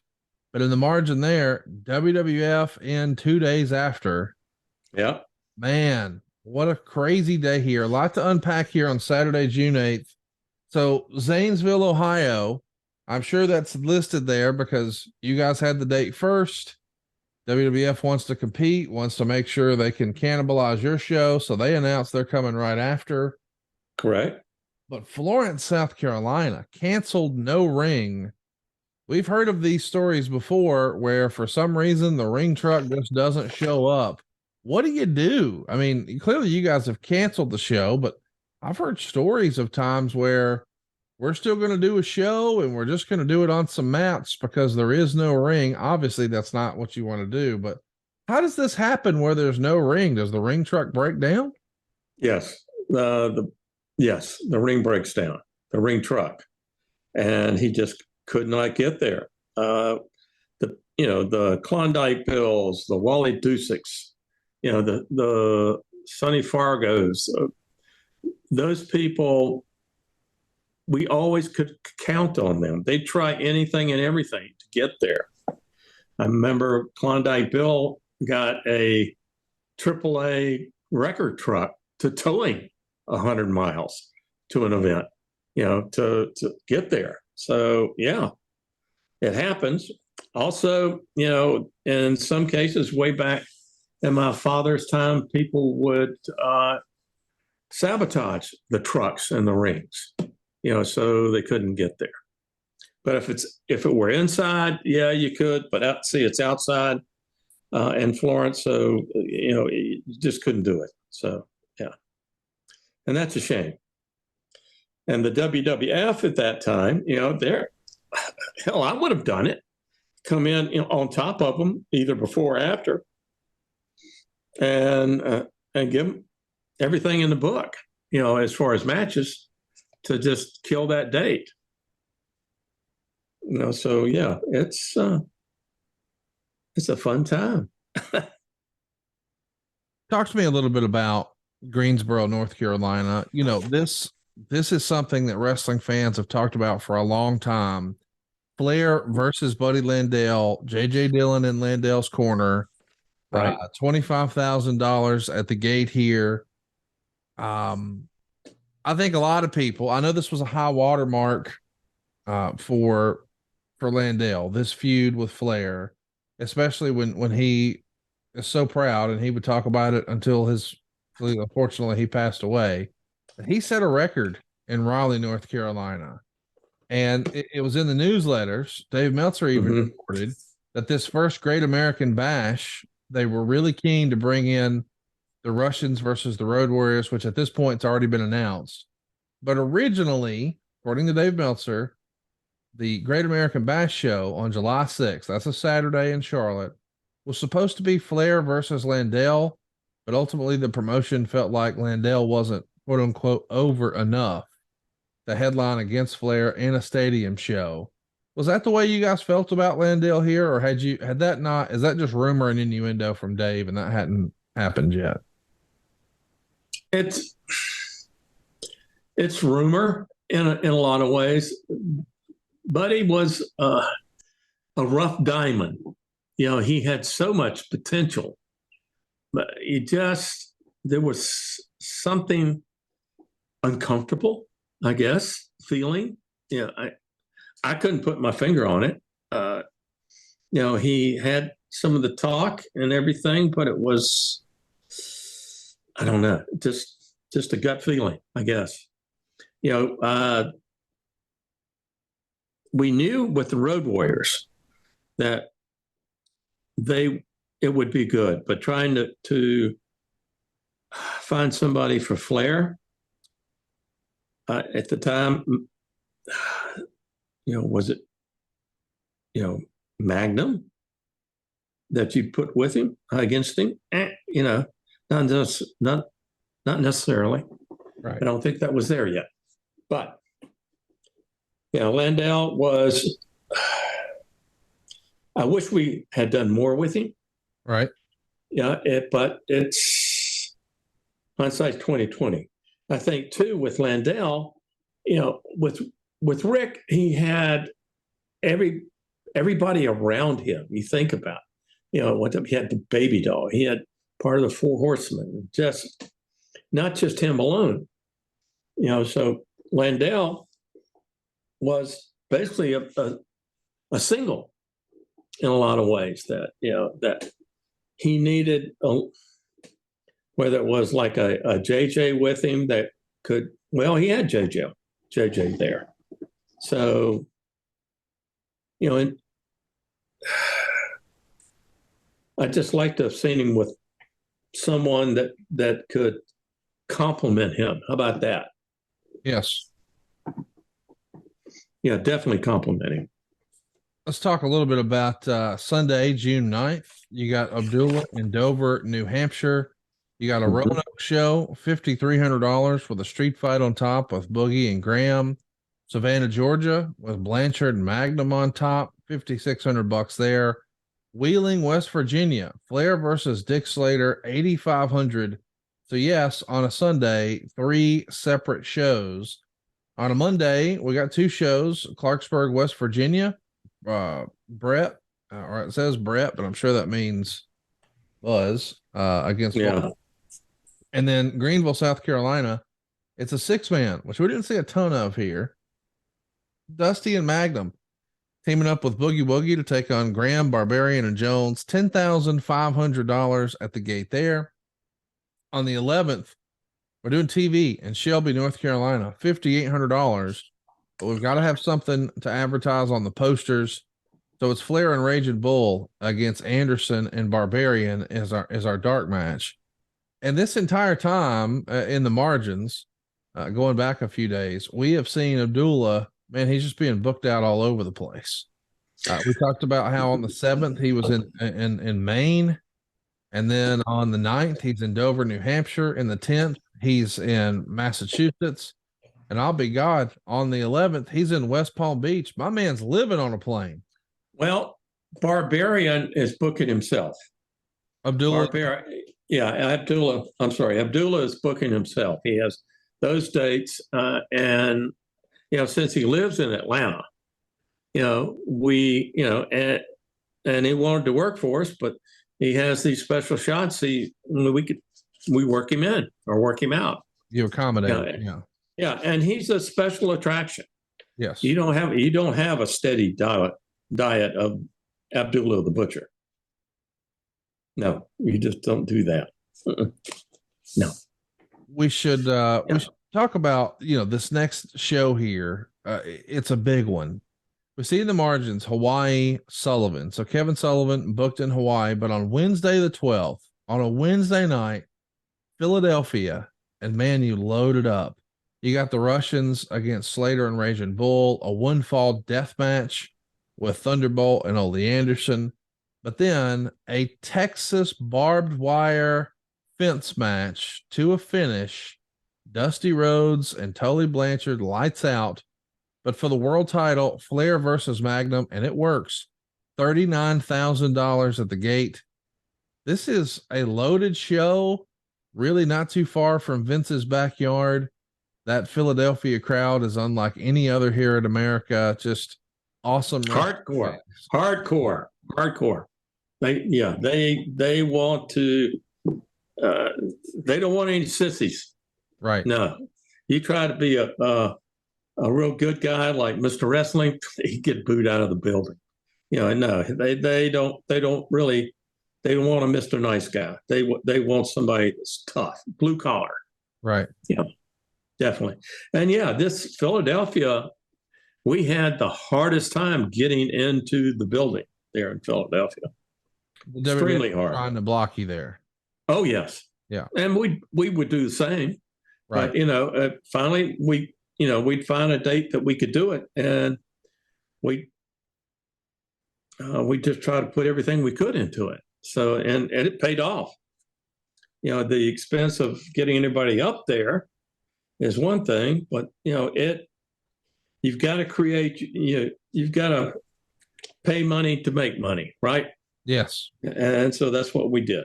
But in the margin there, WWF in 2 days after. Yeah. Man, what a crazy day here. A lot to unpack here on Saturday, June 8th. So Zanesville, Ohio, I'm sure that's listed there because you guys had the date first. WWF wants to compete, wants to make sure they can cannibalize your show. So they announced they're coming right after. Correct. But Florence, South Carolina, canceled, no ring. We've heard of these stories before where for some reason the ring truck just doesn't show up. What do you do? I mean, clearly you guys have canceled the show, but I've heard stories of times where we're still going to do a show and we're just going to do it on some mats because there is no ring. Obviously, that's not what you want to do, but how does this happen where there's no ring? Does the ring truck break down? Yes. Yes, the ring breaks down, the ring truck, and he just could not get there. The Klondike Bills, the Wally Dusicks, the Sonny Fargos, those people, we always could count on them. They'd try anything and everything to get there. I remember Klondike Bill got a AAA record truck to tow him 100 miles to an event, to get there. So, yeah, it happens. Also, in some cases, way back in my father's time, people would sabotage the trucks and the rings, so they couldn't get there. But if it were inside, yeah, you could. But it's outside in Florence, so you just couldn't do it. So yeah, and that's a shame. And the WWF at that time, hell, I would have done it. Come in on top of them, either before or after, and give them everything in the book, as far as matches, to just kill that date. So yeah, it's a fun time. Talk to me a little bit about Greensboro, North Carolina. This is something that wrestling fans have talked about for a long time. Flair versus Buddy Landell, JJ Dillon in Landell's corner. Right. $25,000 at the gate here. I think a lot of people, I know this was a high water mark for Landell, this feud with Flair, especially when he is so proud, and he would talk about it until unfortunately he passed away. He set a record in Raleigh, North Carolina. And it was in the newsletters. Dave Meltzer even reported that this first Great American Bash, they were really keen to bring in the Russians versus the Road Warriors, which at this point it's already been announced. But originally, according to Dave Meltzer, the Great American Bash show on July 6th, that's a Saturday in Charlotte, was supposed to be Flair versus Landell, but ultimately the promotion felt like Landell wasn't, quote unquote, over enough to headline against Flair in a stadium show. Was that the way you guys felt about Landell here, or is that just rumor and innuendo from Dave and that hadn't happened yet? It's rumor in a lot of ways. Buddy was a rough diamond. He had so much potential, but there was something uncomfortable, I guess, feeling. I couldn't put my finger on it. he had some of the talk and everything, but it was, I don't know, just a gut feeling, I guess. We knew with the Road Warriors that it would be good, but trying to find somebody for Flair at the time, was it, Magnum that you put with him against him? Not necessarily. Right. I don't think that was there yet. But Landau was. I wish we had done more with him. Right. But it's hindsight's 2020. I think too with Landau, with Rick, he had everybody around him. You think about, he had the baby doll. He had part of the Four Horsemen. Just not just him alone. So Landau was basically a single in a lot of ways that he needed, whether it was like a JJ with him that could, he had JJ there. So, and I just like to have seen him with someone that could complement him. How about that? Yes. Yeah, definitely complimenting. Let's talk a little bit about Sunday, June 9th. You got Abdullah in Dover, New Hampshire. You got a Roanoke show, $5,300 with a street fight on top with Boogie and Graham. Savannah, Georgia, with Blanchard and Magnum on top, $5,600 there. Wheeling, West Virginia, Flair versus Dick Slater, $8,500. So yes, on a Sunday, 3 separate shows. On a Monday, we got 2 shows, Clarksburg, West Virginia, Brett, or it says Brett, but I'm sure that means Buzz, against Ball. And then Greenville, South Carolina, it's a 6-man, which we didn't see a ton of here. Dusty and Magnum teaming up with Boogie Woogie to take on Graham, Barbarian, and Jones, $10,500 at the gate there. On the 11th, we're doing TV in Shelby, North Carolina, $5,800. But we've got to have something to advertise on the posters. So it's Flair and Raging Bull against Anderson and Barbarian as our dark match. And this entire time in the margins, going back a few days, we have seen Abdullah, man, he's just being booked out all over the place. We talked about how on the 7th he was in Maine. And then on the 9th, he's in Dover, New Hampshire. And the 10th, he's in Massachusetts. And I'll be God, on the 11th, he's in West Palm Beach. My man's living on a plane. Well, Barbarian is booking himself. Abdullah. Abdullah is booking himself. He has those dates. And since he lives in Atlanta, and he wanted to work for us, but he has these special shots. We work him in or work him out. You accommodate. Yeah, and he's a special attraction. Yes. You don't have a steady diet of Abdullah the Butcher. No, you just don't do that. No. We should talk about, this next show here. It's a big one. We see in the margins, Hawaii, Sullivan. So Kevin Sullivan booked in Hawaii, but on Wednesday the 12th, on a Wednesday night, Philadelphia, and man, you loaded up. You got the Russians against Slater and Raging Bull, a 1-fall death match with Thunderbolt and Ole Anderson, but then a Texas barbed wire fence match to a finish. Dusty Rhodes and Tully Blanchard, lights out. But for the world title, Flair versus Magnum, and it works. $39,000 at the gate. This is a loaded show, really not too far from Vince's backyard. That Philadelphia crowd is unlike any other here in America. Just awesome. Hardcore. They want to, they don't want any sissies. Right. No, you try to be a real good guy like Mr. Wrestling, he'd get booed out of the building. No, they don't really, they don't want a Mr. Nice Guy. They want somebody that's tough, blue collar. Right. Yeah, definitely. And yeah, this Philadelphia, we had the hardest time getting into the building there in Philadelphia. Extremely hard. Trying to block you there. Oh yes. Yeah. And we would do the same. Right. But finally we'd find a date that we could do it, and we just try to put everything we could into it. So and it paid off. The expense of getting anybody up there is one thing, but you've got to create, you've got to pay money to make money, right? Yes. And so that's what we did.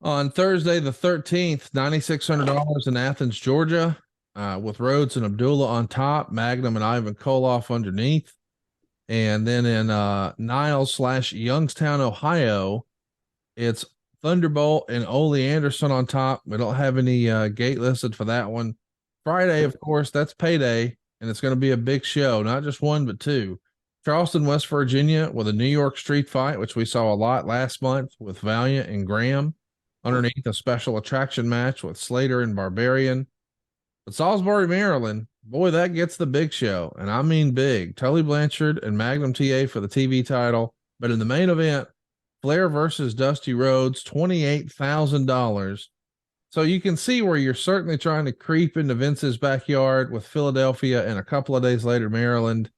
On Thursday, the 13th, $9,600 in Athens, Georgia, with Rhodes and Abdullah on top, Magnum and Ivan Koloff underneath. And then in Niles/Youngstown, Ohio, it's Thunderbolt and Ole Anderson on top. We don't have any gate listed for that one. Friday, of course, that's payday, and it's going to be a big show, not just one, but two. Charleston, West Virginia, with a New York street fight, which we saw a lot last month with Valiant and Graham, underneath a special attraction match with Slater and Barbarian. But Salisbury, Maryland, boy, that gets the big show, and I mean big. Tully Blanchard and Magnum TA for the TV title, but in the main event, Flair versus Dusty Rhodes, $28,000. So you can see where you're certainly trying to creep into Vince's backyard with Philadelphia and a couple of days later, Maryland.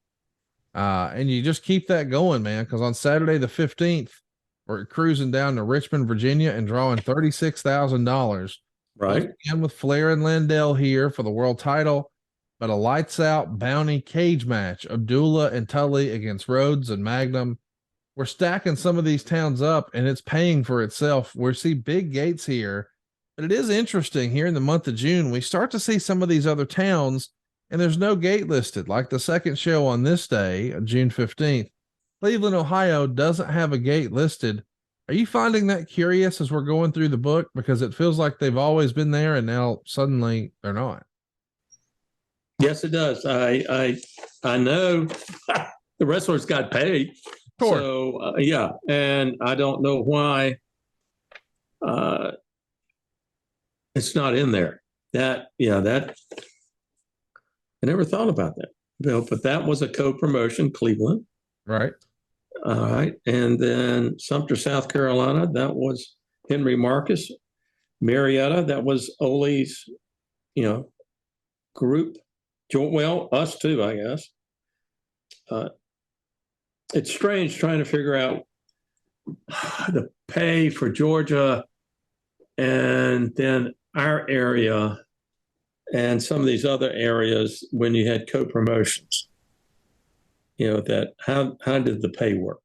And you just keep that going, man, because on Saturday the 15th, we're cruising down to Richmond, Virginia, and drawing $36,000. Right. Again with Flair and Landell here for the world title, but a lights out bounty cage match. Abdullah and Tully against Rhodes and Magnum. We're stacking some of these towns up, and it's paying for itself. We see big gates here, but it is interesting here in the month of June. We start to see some of these other towns, and there's no gate listed, like the second show on this day, June 15th. Cleveland, Ohio doesn't have a gate listed. Are you finding that curious as we're going through the book? Because it feels like they've always been there, and now suddenly they're not. Yes, it does. I know the wrestlers got paid. Sure. So yeah, and I don't know why it's not in there. I never thought about that. But that was a co-promotion, Cleveland. Right. All right. And then Sumter, South Carolina, that was Henry Marcus. Marietta, that was Ole's, group. Well, us too, I guess. It's strange trying to figure out the pay for Georgia and then our area and some of these other areas when you had co-promotions. That how did the pay work?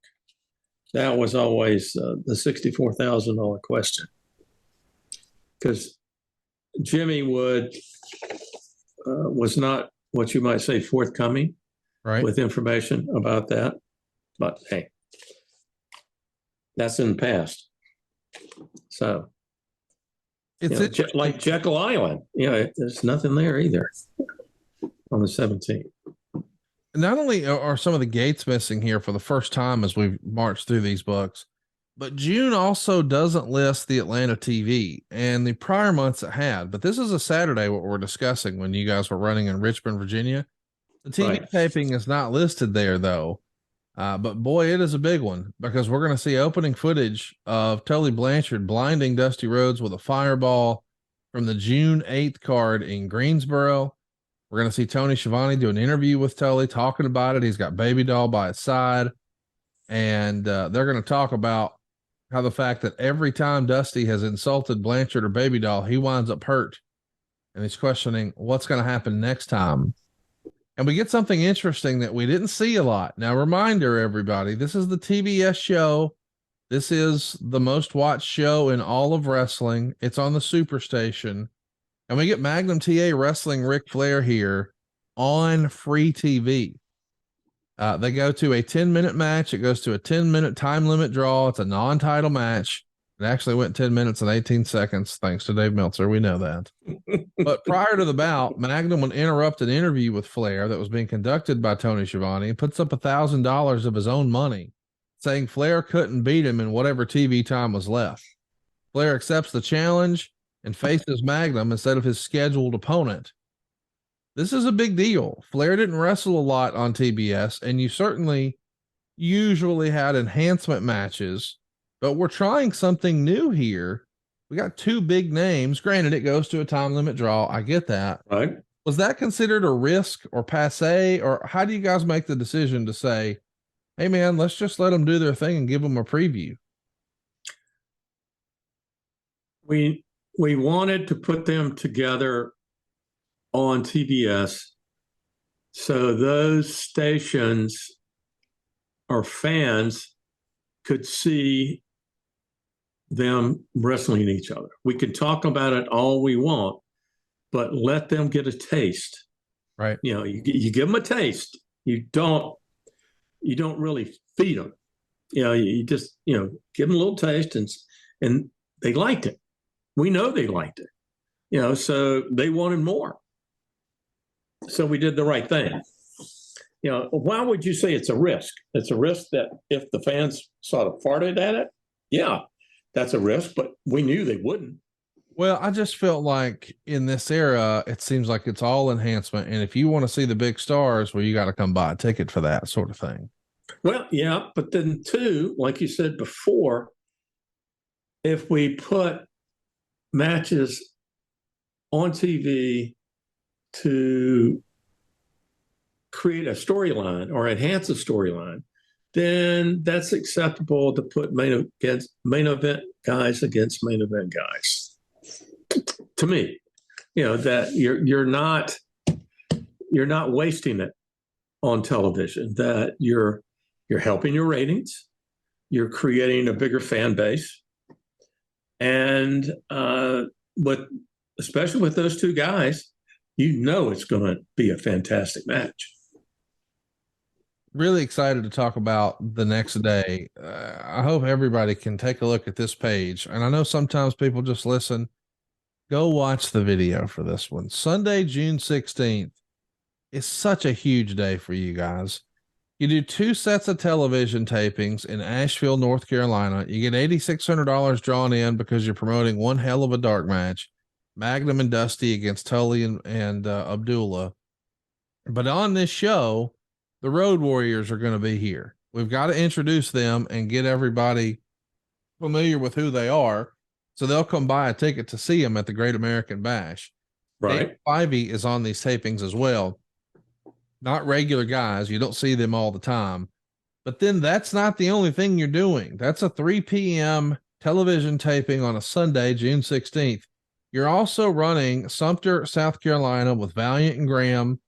That was always the $64,000 question. Because Jimmy Wood was not what you might say forthcoming, right, with information about that. But hey, that's in the past. So it's like Jekyll Island. There's nothing there either on the 17th. Not only are some of the gates missing here for the first time as we've marched through these books, but June also doesn't list the Atlanta TV, and the prior months it had. But this is a Saturday, what we're discussing when you guys were running in Richmond, Virginia. The TV taping is not listed there, though. But boy, it is a big one, because we're going to see opening footage of Tully Blanchard blinding Dusty Rhodes with a fireball from the June 8th card in Greensboro. We're going to see Tony Schiavone do an interview with Tully talking about it. He's got Baby Doll by his side. And they're going to talk about how the fact that every time Dusty has insulted Blanchard or Baby Doll, he winds up hurt. And he's questioning what's going to happen next time. And we get something interesting that we didn't see a lot. Now, reminder, everybody, this is the TBS show. This is the most watched show in all of wrestling. It's on the Superstation. And we get Magnum TA wrestling Ric Flair here on free TV. They go to a 10-minute match. It goes to a 10-minute time limit draw. It's a non-title match. It actually went 10 minutes and 18 seconds, thanks to Dave Meltzer. We know that. But prior to the bout, Magnum would interrupt an interview with Flair that was being conducted by Tony Schiavone and puts up $1,000 of his own money, saying Flair couldn't beat him in whatever TV time was left. Flair accepts the challenge and faces Magnum instead of his scheduled opponent. This is a big deal. Flair didn't wrestle a lot on TBS, and you certainly usually had enhancement matches, but we're trying something new here. We got two big names. Granted, it goes to a time limit draw. I get that. Right. Was that considered a risk or passe, or how do you guys make the decision to say, hey man, let's just let them do their thing and give them a preview? We wanted to put them together on TBS so those stations or fans could see them wrestling each other. We can talk about it all we want, but let them get a taste. Right. You know, you give them a taste. You don't really feed them. You know, you just, you know, give them a little taste, and they liked it. We know they liked it. You know, so they wanted more. So we did the right thing. You know, why would you say it's a risk? It's a risk that if the fans sort of farted at it, yeah, that's a risk, but we knew they wouldn't. Well, I just felt like in this era, it seems like it's all enhancement. And if you want to see the big stars, well, you got to come buy a ticket for that sort of thing. Well, yeah, but then too, like you said before, if we put matches on TV to create a storyline or enhance a storyline, then that's acceptable to put main event guys against main event guys. To me, you know, that you're not wasting it on television, that you're helping your ratings, you're creating a bigger fan base, and especially with those two guys, you know it's going to be a fantastic match. Really excited to talk about the next day. I hope everybody can take a look at this page. And I know sometimes people just listen. Go watch the video for this one. Sunday, June 16th is such a huge day for you guys. You do 2 sets of television tapings in Asheville, North Carolina. You get $8,600 drawn in because you're promoting one hell of a dark match, Magnum and Dusty against Tully and Abdullah. But on this show, the Road Warriors are going to be here. We've got to introduce them and get everybody familiar with who they are, so they'll come buy a ticket to see them at the Great American Bash. Right. Dave Ivey is on these tapings as well. Not regular guys. You don't see them all the time. But then that's not the only thing you're doing. That's a 3 p.m. television taping on a Sunday, June 16th. You're also running Sumter, South Carolina with Valiant and Graham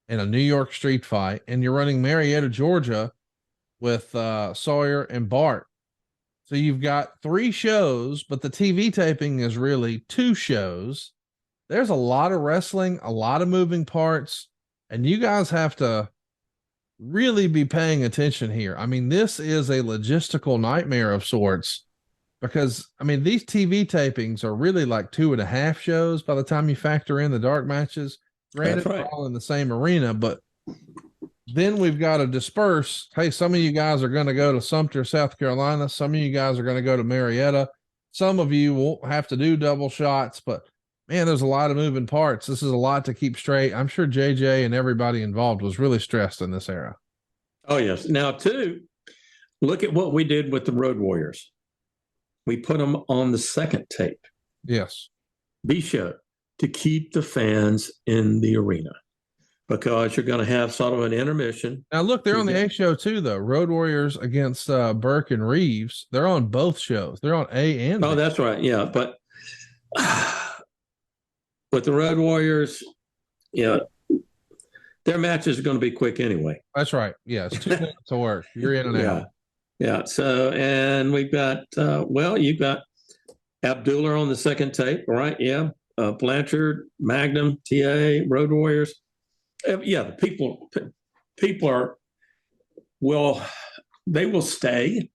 in a New York street fight. And you're running Marietta, Georgia with Sawyer and Bart. So you've got 3 shows, but the TV taping is really 2 shows. There's a lot of wrestling, a lot of moving parts, and you guys have to really be paying attention here. I mean, this is a logistical nightmare of sorts because, I mean, these TV tapings are really like 2.5 shows by the time you factor in the dark matches. Granted, That's right. They're all in the same arena, but then we've got to disperse. Hey, some of you guys are going to go to Sumter, South Carolina. Some of you guys are going to go to Marietta. Some of you won't have to do double shots, but man, there's a lot of moving parts. This is a lot to keep straight. I'm sure JJ and everybody involved was really stressed in this era. Oh, yes. Now, too, look at what we did with the Road Warriors. We put them on the second tape. Yes. B-show to keep the fans in the arena because you're going to have sort of an intermission. Now, look, they're on the A show too, though. Road Warriors against Burke and Reeves. They're on both shows. They're on A and B. Oh, that's right. Yeah. But with the Road Warriors, yeah, their matches are going to be quick anyway. That's right. Yeah, it's 2 minutes to work. You're in and out. Yeah. So, and we've got, you've got Abdullah on the second tape, right? Yeah. Blanchard, Magnum, TA, Road Warriors. Yeah, the people are, they will stay.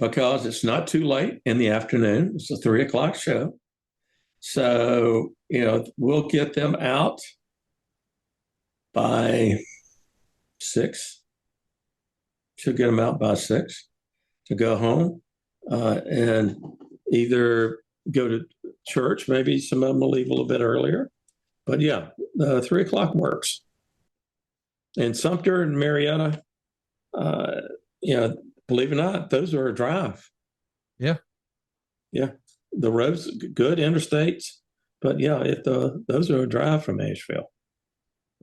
because it's not too late in the afternoon. It's a 3 o'clock show. So, we'll get them out by 6. She'll get them out by 6 to go home and either go to church. Maybe some of them will leave a little bit earlier. But yeah, 3 o'clock works. And Sumter and Marietta, believe it or not, those are a drive. Yeah. Yeah. The roads, good interstates. But yeah, those are a drive from Asheville.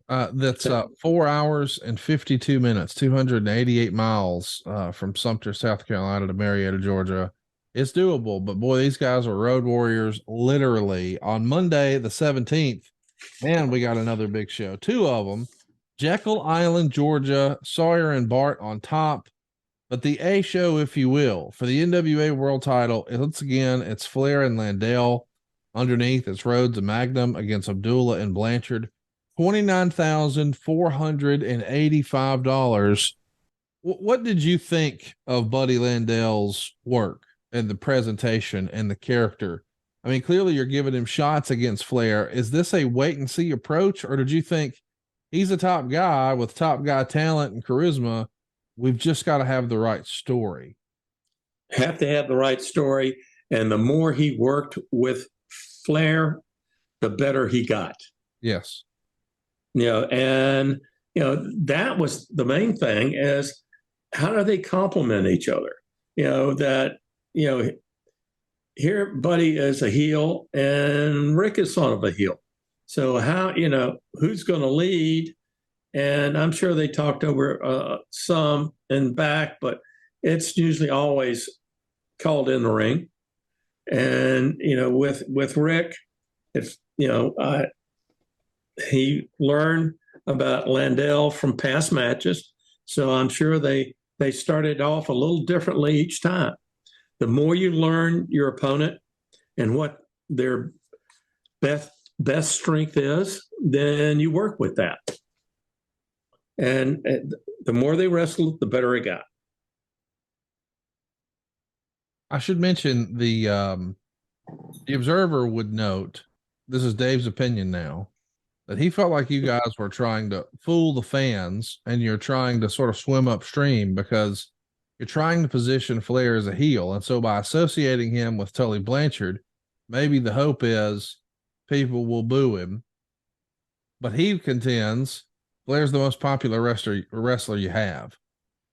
That's 4 hours and 52 minutes, 288 miles from Sumter, South Carolina to Marietta, Georgia. It's doable, but boy, these guys are road warriors. Literally on Monday, the 17th, man, we got another big show. 2 of them, Jekyll Island, Georgia, Sawyer and Bart on top. But the A show, if you will, for the NWA world title, once again, it's Flair and Landell. Underneath, it's Rhodes and Magnum against Abdullah and Blanchard. $29,485. What did you think of Buddy Landell's work and the presentation and the character? I mean, clearly you're giving him shots against Flair. Is this a wait and see approach, or did you think he's a top guy with top guy talent and charisma? We've just got to have the right story. Have to have the right story. And the more he worked with Flair, the better he got. Yes. And that was the main thing, is how do they complement each other? Here Buddy is a heel and Rick is sort of a heel. So how, who's going to lead? And I'm sure they talked over some and back, but it's usually always called in the ring. And, with Rick, it's, he learned about Landell from past matches. So I'm sure they started off a little differently each time. The more you learn your opponent and what their best strength is, then you work with that. And the more they wrestled, the better it got. I should mention the Observer would note, this is Dave's opinion now, that he felt like you guys were trying to fool the fans and you're trying to sort of swim upstream because you're trying to position Flair as a heel. And so by associating him with Tully Blanchard, maybe the hope is people will boo him. But he contends Flair's the most popular wrestler you have.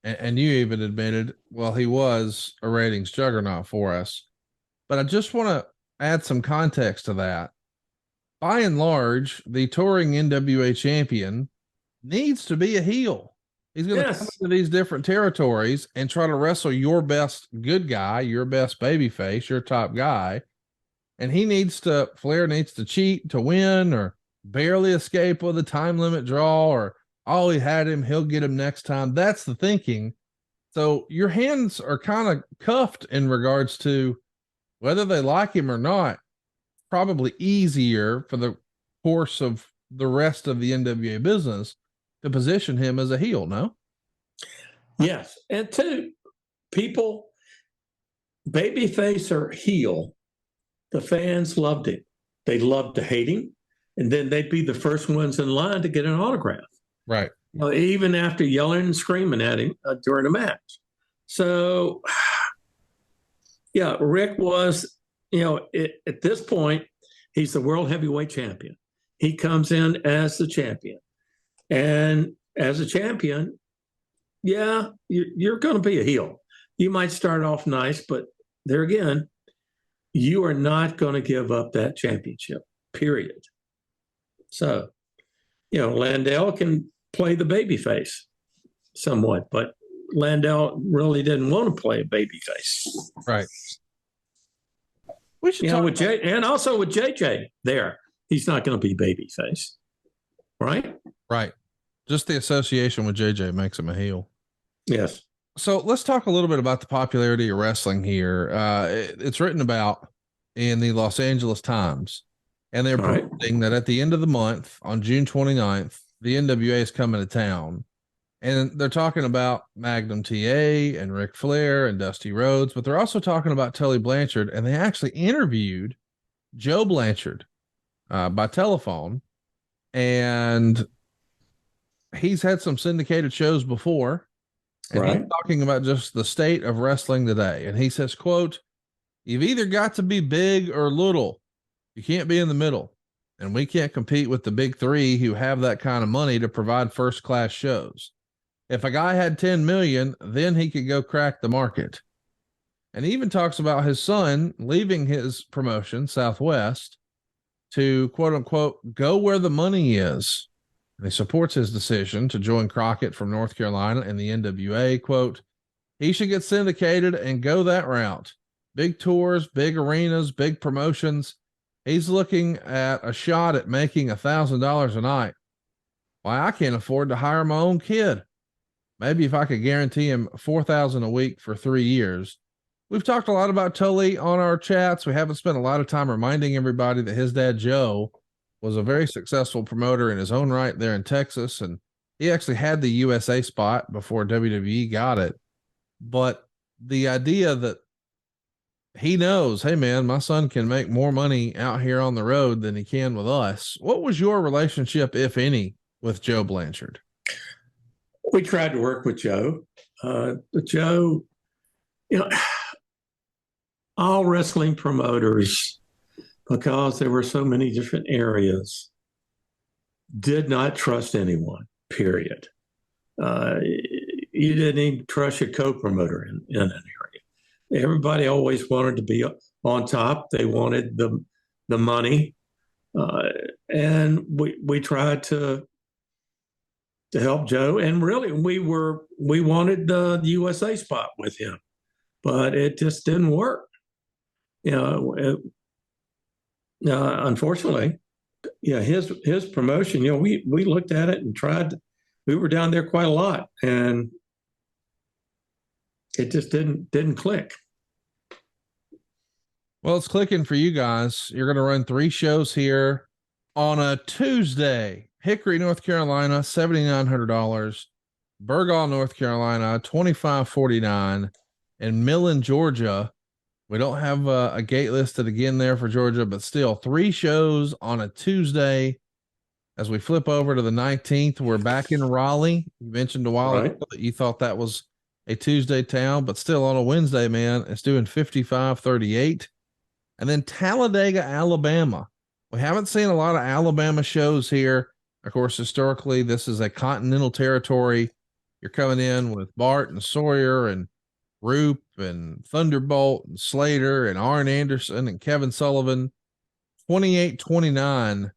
And you even admitted, well, he was a ratings juggernaut for us. But I just want to add some context to that. By and large, the touring NWA champion needs to be a heel. He's going to come into these different territories and try to wrestle your best good guy, your best babyface, your top guy. And Flair needs to cheat to win, or barely escape with a time limit draw, or he had him, he'll get him next time. That's the thinking. So your hands are kind of cuffed in regards to whether they like him or not. Probably easier for the course of the rest of the NWA business to position him as a heel, no? Yes. And 2, people, babyface or heel, the fans loved him. They loved to hate him. And then they'd be the first ones in line to get an autograph. Right. Even after yelling and screaming at him during a match. So, yeah, Rick was, at this point, he's the world heavyweight champion. He comes in as the champion. And as a champion, yeah, you're going to be a heel. You might start off nice, but there again, you are not going to give up that championship, period. So, Landell can play the babyface somewhat, but Landell really didn't want to play a babyface. Right. We should talk with and also with JJ there, he's not going to be babyface, right? Right. Just the association with JJ makes him a heel. Yes. So let's talk a little bit about the popularity of wrestling here. It's written about in the Los Angeles Times, and they're predicting that at the end of the month, on June 29th, the NWA is coming to town. And they're talking about Magnum TA and Ric Flair and Dusty Rhodes, but they're also talking about Tully Blanchard. And they actually interviewed Joe Blanchard by telephone. And he's had some syndicated shows before. And Right. he's talking about just the state of wrestling today. And he says, quote, "You've either got to be big or little. You can't be in the middle. And we can't compete with the big three who have that kind of money to provide first class shows. If a guy had 10 million, then he could go crack the market." And he even talks about his son leaving his promotion, Southwest, to quote unquote, go where the money is. And he supports his decision to join Crockett from North Carolina in the NWA. Quote, "He should get syndicated and go that route. Big tours, big arenas, big promotions. He's looking at a shot at making $1,000 a night. Why, I can't afford to hire my own kid. Maybe if I could guarantee him $4,000 a week for 3 years." We've talked a lot about Tully on our chats. We haven't spent a lot of time reminding everybody that his dad, Joe, was a very successful promoter in his own right there in Texas. And he actually had the USA spot before WWE got it. But the idea that he knows, hey man, my son can make more money out here on the road than he can with us. What was your relationship, if any, with Joe Blanchard? We tried to work with Joe. But Joe, you know, all wrestling promoters, because there were so many different areas, did not trust anyone, period. You didn't even trust your co-promoter in an area. Everybody always wanted to be on top. They wanted the money. And we tried to help Joe. And really, we wanted the USA spot with him, but it just didn't work. Unfortunately, his promotion, we looked at it and tried. We were down there quite a lot, and it just didn't click. Well, it's clicking for you guys. You're going to run 3 shows here on a Tuesday. Hickory, North Carolina, $7,900. Burgaw, North Carolina, $2,549. And Millen, Georgia. We don't have a gate listed again there for Georgia, but still 3 shows on a Tuesday. As we flip over to the 19th, we're back in Raleigh. You mentioned a while ago that you thought that was a Tuesday town, but still on a Wednesday, man, it's doing 5538. And then Talladega, Alabama. We haven't seen a lot of Alabama shows here. Of course, historically, this is a continental territory. You're coming in with Bart and Sawyer and Roop and Thunderbolt and Slater and Arn Anderson and Kevin Sullivan. 28-29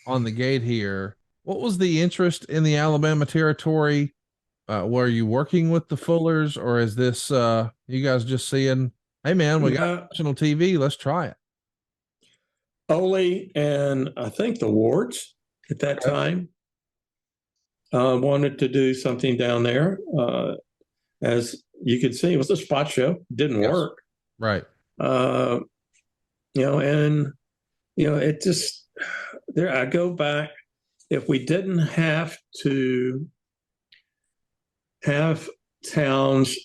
on the gate here. What was the interest in the Alabama territory? Were you working with the Fullers, or is this you guys just seeing, hey man, we got national TV, let's try it? Ole and I think the Wards at that time wanted to do something down there. As you could see, it was a spot show. Didn't work. Right. It just, there, I go back. If we didn't have to have towns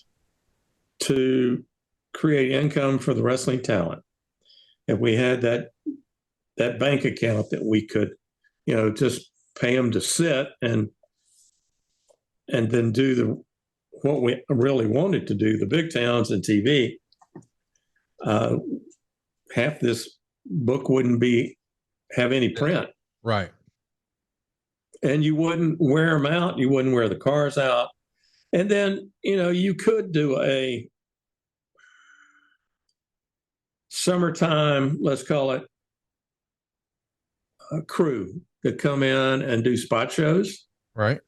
to create income for the wrestling talent, if we had that bank account that we could, just pay them to sit and then do what we really wanted to do, the big towns and TV, half this book wouldn't have any print. Right. And you wouldn't wear them out. You wouldn't wear the cars out. And then, you could do a summertime, let's call it, a crew that come in and do spot shows. Right.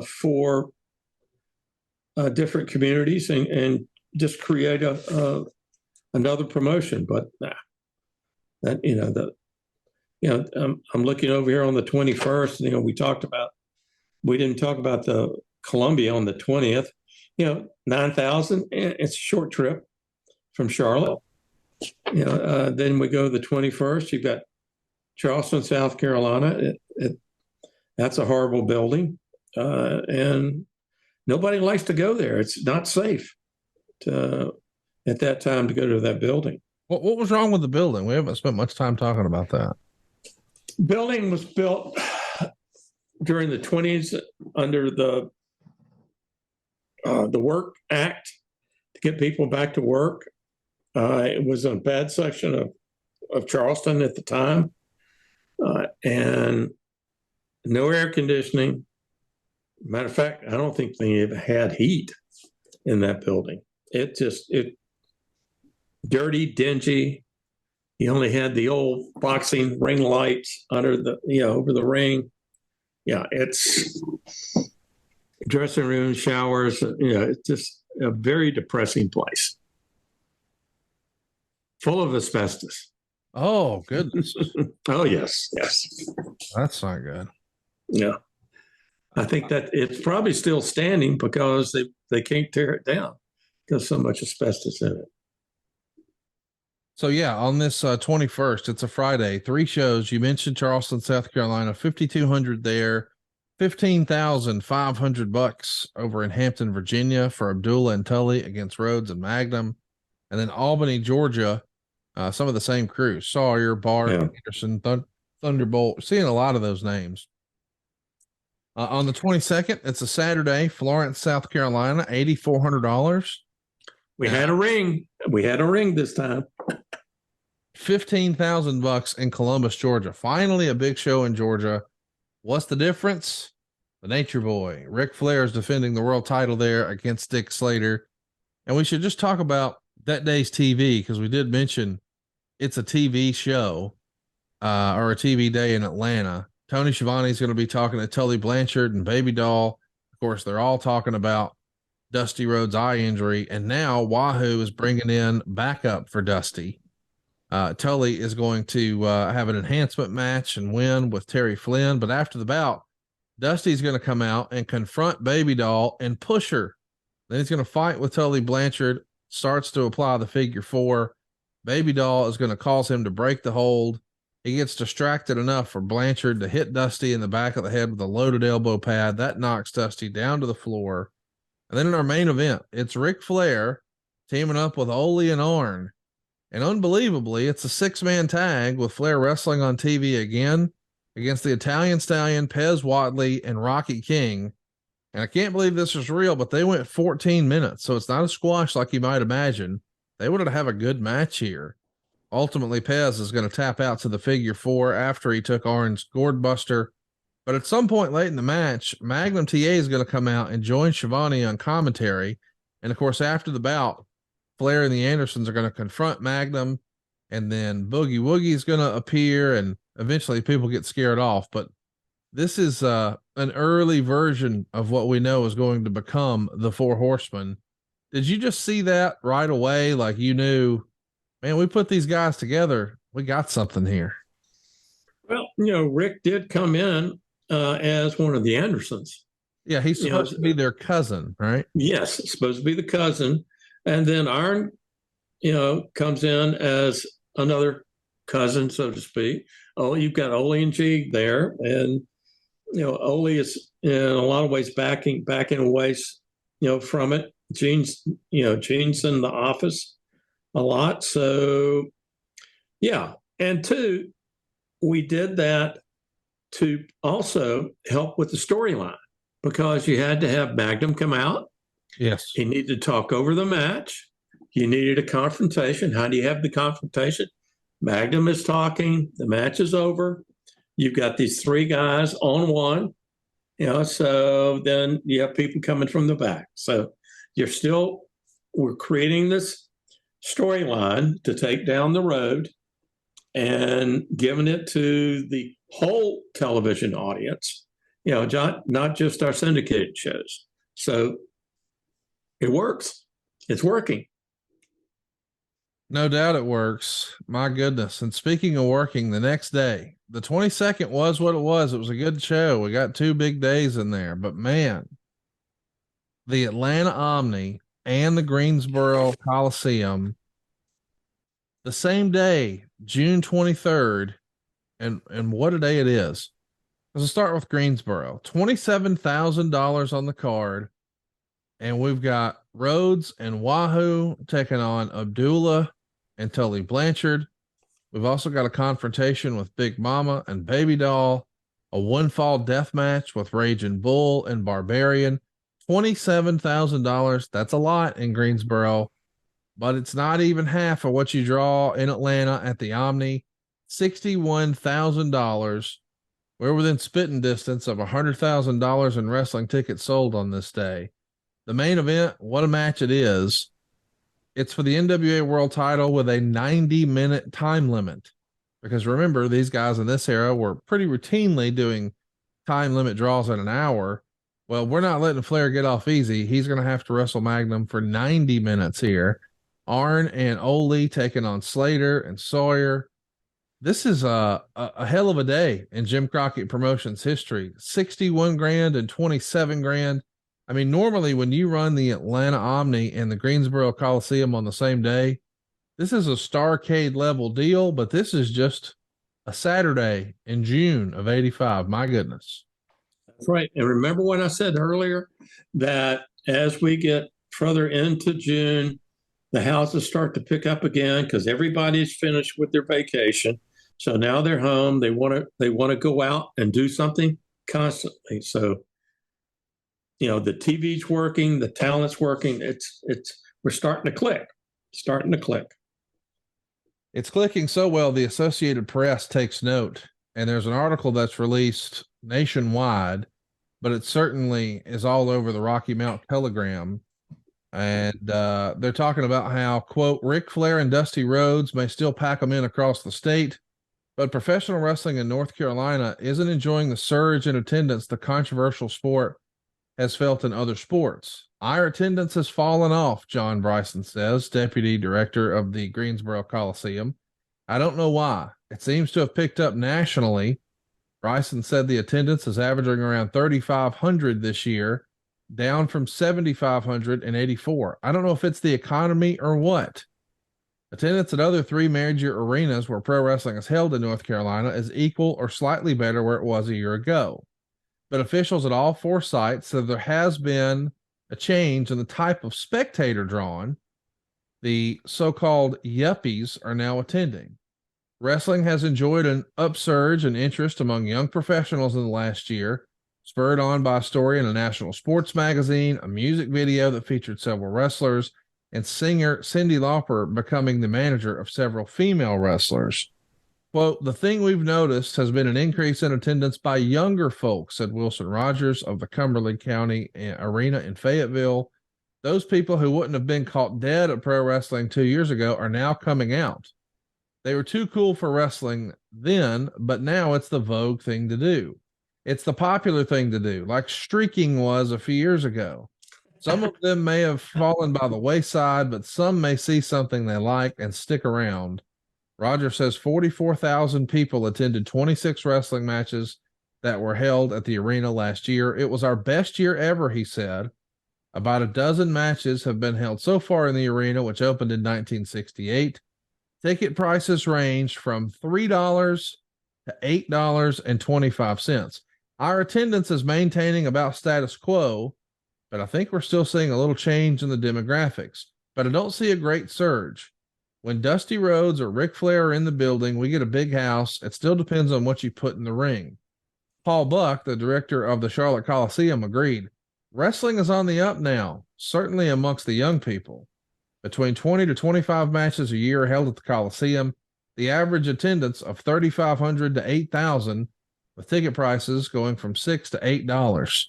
For different communities and just create another promotion. But I'm looking over here on the 21st. We didn't talk about the Columbia on the 20th. 9,000. It's a short trip from Charlotte. Then we go to the 21st. You've got Charleston, South Carolina. That's a horrible building. and nobody likes to go there. It's not safe at that time to go to that building. What was wrong with the building? We haven't spent much time talking about that. Building was built during the 20s under the Work Act to get people back to work. It was a bad section of Charleston at the time, and no air conditioning. Matter of fact, I don't think they even had heat in that building. It dirty, dingy. You only had the old boxing ring lights under the, over the ring. Yeah, it's dressing room, showers. It's just a very depressing place, full of asbestos. Oh, goodness. Oh, yes. That's not good. Yeah. I think that it's probably still standing because they can't tear it down because so much asbestos in it. So yeah, on this 21st, it's a Friday, 3 shows. You mentioned Charleston, South Carolina, 5,200 there, $15,500 over in Hampton, Virginia for Abdullah and Tully against Rhodes and Magnum. And then Albany, Georgia, some of the same crews, Sawyer, Bart, Anderson, Thunderbolt. Seeing a lot of those names. On the 22nd, it's a Saturday, Florence, South Carolina, $8,400. We had a ring. We had a ring this time. $15,000 in Columbus, Georgia. Finally, a big show in Georgia. What's the difference? The Nature Boy, Ric Flair, is defending the world title there against Dick Slater. And we should just talk about that day's TV, because we did mention it's a TV show or a TV day in Atlanta. Tony Schiavone is going to be talking to Tully Blanchard and Baby Doll. Of course, they're all talking about Dusty Rhodes' eye injury, and now Wahoo is bringing in backup for Dusty. Tully is going to have an enhancement match and win with Terry Flynn, but after the bout, Dusty's going to come out and confront Baby Doll and push her. Then he's going to fight with Tully Blanchard, starts to apply the figure 4. Baby Doll is going to cause him to break the hold. He gets distracted enough for Blanchard to hit Dusty in the back of the head with a loaded elbow pad. That knocks Dusty down to the floor. And then in our main event, it's Ric Flair teaming up with Ole and Arn. And unbelievably, it's a 6-man tag with Flair wrestling on TV again against the Italian Stallion, Pez Whatley, and Rocky King. And I can't believe this is real, but they went 14 minutes. So it's not a squash like you might imagine. They wanted to have a good match here. Ultimately, Pez is going to tap out to the figure 4 after he took Arn's gourd buster. But at some point late in the match, Magnum TA is going to come out and join Schiavone on commentary. And of course, after the bout, Flair and the Andersons are going to confront Magnum, and then Boogie Woogie is going to appear, and eventually people get scared off. But this is an early version of what we know is going to become the 4 Horsemen. Did you just see that right away? Like you knew, man, we put these guys together. We got something here. Well, Rick did come in as one of the Andersons. Yeah, he's supposed to be their cousin, right? Yes, it's supposed to be the cousin. And then Arn, comes in as another cousin, so to speak. Oh, you've got Ole and G there. And, Ole is in a lot of ways backing away, from it. Gene's in the office a lot. So, yeah. And 2, we did that to also help with the storyline because you had to have Magnum come out. Yes. He needed to talk over the match. You needed a confrontation. How do you have the confrontation? Magnum is talking. The match is over. You've got these 3 guys on one, so then you have people coming from the back. So we're creating this storyline to take down the road and giving it to the whole television audience, not just our syndicated shows. So it works. It's working. No doubt it works. My goodness. And speaking of working, the next day, the 22nd was what it was. It was a good show. We got 2 big days in there, but man, the Atlanta Omni and the Greensboro Coliseum, the same day, June 23rd. And what a day it is. Let's start with Greensboro. $27,000 on the card. And we've got Rhodes and Wahoo taking on Abdullah and Tully Blanchard. We've also got a confrontation with Big Mama and Baby Doll, a one-fall death match with Raging Bull and Barbarian. $27,000. That's a lot in Greensboro, but it's not even half of what you draw in Atlanta at the Omni. $61,000. We're within spitting distance of $100,000 in wrestling tickets sold on this day. The main event, what a match it is. It's for the NWA World title with a 90-minute time limit. Because remember, these guys in this era were pretty routinely doing time limit draws at an hour. Well, we're not letting Flair get off easy. He's going to have to wrestle Magnum for 90 minutes here. Arn and Ole taking on Slater and Sawyer. This is a hell of a day in Jim Crockett Promotions history. 61 grand and 27 grand. I mean, normally when you run the Atlanta Omni and the Greensboro Coliseum on the same day, this is a Starcade level deal, but this is just a Saturday in June of 85. My goodness. That's right. And remember what I said earlier, that as we get further into June, the houses start to pick up again because everybody's finished with their vacation. So now they're home. They want to go out and do something constantly. So, you know, the TV's working, the talent's working. We're starting to click. It's clicking so well, the Associated Press takes note, and there's an article that's released nationwide, but it certainly is all over the Rocky Mount Telegram. And they're talking about how, quote, Ric Flair and Dusty Rhodes may still pack them in across the state, but professional wrestling in North Carolina isn't enjoying the surge in attendance the controversial sport has felt in other sports. Our attendance has fallen off, John Bryson says, deputy director of the Greensboro Coliseum. I don't know why. It seems to have picked up nationally. Bryson said the attendance is averaging around 3,500 this year, down from 7,500 in 84. I don't know if it's the economy or what. Attendance at other three major arenas where pro wrestling is held in North Carolina is equal or slightly better where it was a year ago. But officials at all four sites said there has been a change in the type of spectator drawn. The so-called yuppies are now attending. Wrestling has enjoyed an upsurge in interest among young professionals in the last year, spurred on by a story in a national sports magazine, a music video that featured several wrestlers, and singer Cyndi Lauper becoming the manager of several female wrestlers. Quote, the thing we've noticed has been an increase in attendance by younger folks, said Wilson Rogers of the Cumberland County Arena in Fayetteville. Those people who wouldn't have been caught dead at pro wrestling 2 years ago are now coming out. They were too cool for wrestling then, but now it's the vogue thing to do. It's the popular thing to do, like streaking was a few years ago. Some of them may have fallen by the wayside, but some may see something they like and stick around. Roger says 44,000 people attended 26 wrestling matches that were held at the arena last year. It was our best year ever, he said. About a dozen matches have been held so far in the arena, which opened in 1968. Ticket prices ranged from $3 to $8.25. Our attendance is maintaining about status quo, but I think we're still seeing a little change in the demographics. But I don't see a great surge. When Dusty Rhodes or Ric Flair are in the building, we get a big house. It still depends on what you put in the ring. Paul Buck, the director of the Charlotte Coliseum, agreed. Wrestling is on the up now, certainly amongst the young people. Between 20 to 25 matches a year are held at the Coliseum. The average attendance of 3,500 to 8,000, with ticket prices going from $6 to $8.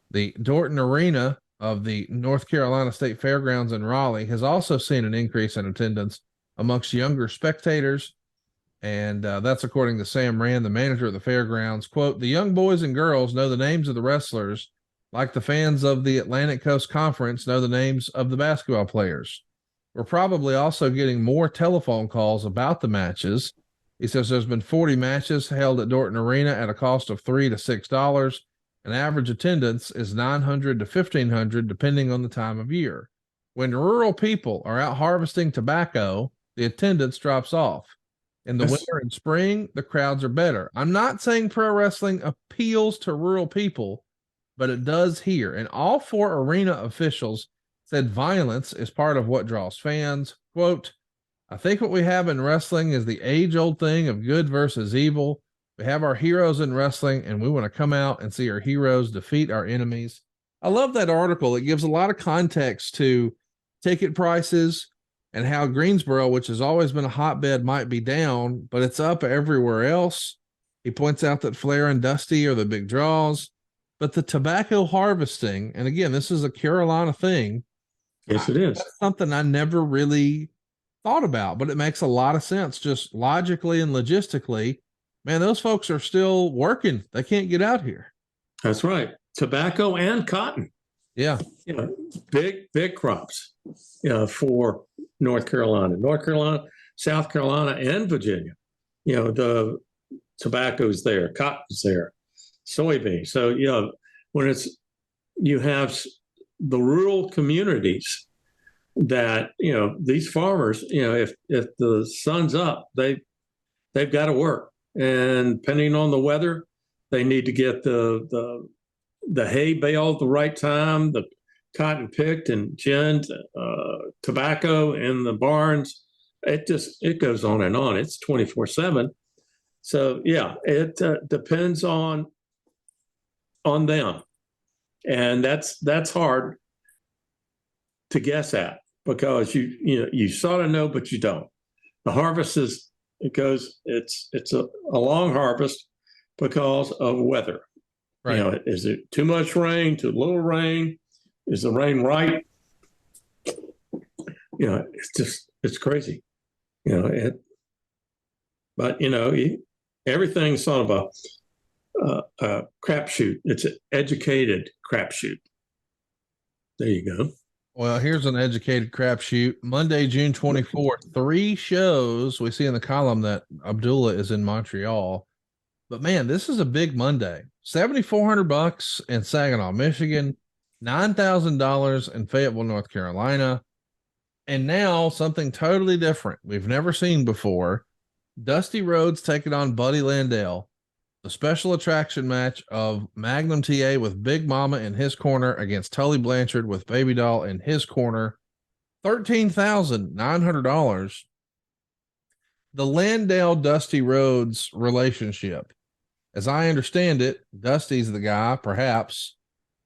The Dorton Arena of the North Carolina State Fairgrounds in Raleigh has also seen an increase in attendance amongst younger spectators. And that's according to Sam Rand, the manager of the fairgrounds. Quote, the young boys and girls know the names of the wrestlers like the fans of the Atlantic Coast Conference know the names of the basketball players. We're probably also getting more telephone calls about the matches. He says there's been 40 matches held at Dorton Arena at a cost of $3 to $6. An average attendance is 900 to 1,500, depending on the time of year. When rural people are out harvesting tobacco, the attendance drops off. In the winter and spring, the crowds are better. I'm not saying pro wrestling appeals to rural people, but it does here. And all four arena officials said violence is part of what draws fans. Quote, I think what we have in wrestling is the age old thing of good versus evil. We have our heroes in wrestling, and we want to come out and see our heroes defeat our enemies. I love that article. It gives a lot of context to ticket prices and how Greensboro, which has always been a hotbed, might be down, but it's up everywhere else. He points out that Flair and Dusty are the big draws, but the tobacco harvesting, and again, this is a Carolina thing. Yes, it is. That's something I never really thought about, but it makes a lot of sense just logically and logistically. Man, those folks are still working. They can't get out here. That's right. Tobacco and cotton. Yeah. Big crops, for North Carolina, South Carolina, and Virginia. The tobacco's there, cotton's there, soybeans. So, when you have the rural communities that, these farmers, if the sun's up, they've got to work. And depending on the weather, they need to get the hay baled at the right time, the cotton picked and ginned, tobacco in the barns. It goes on and on. It's 24/7. So it depends on them, and that's hard to guess at because you sort of know, but you don't. The harvest it's a long harvest because of weather. Right. Is it too much rain, too little rain? Is the rain right? It's crazy. But everything's sort of a crapshoot. It's an educated crapshoot. There you go. Well, here's an educated crapshoot. Monday, June 24th, 3 shows. We see in the column that Abdullah is in Montreal. But man, this is a big Monday. $7,400 in Saginaw, Michigan, $9,000 in Fayetteville, North Carolina. And now something totally different we've never seen before. Dusty Rhodes taking on Buddy Landell. The special attraction match of Magnum TA with Big Mama in his corner against Tully Blanchard with Baby Doll in his corner. $13,900. The Landell Dusty Rhodes relationship. As I understand it, Dusty's the guy, perhaps,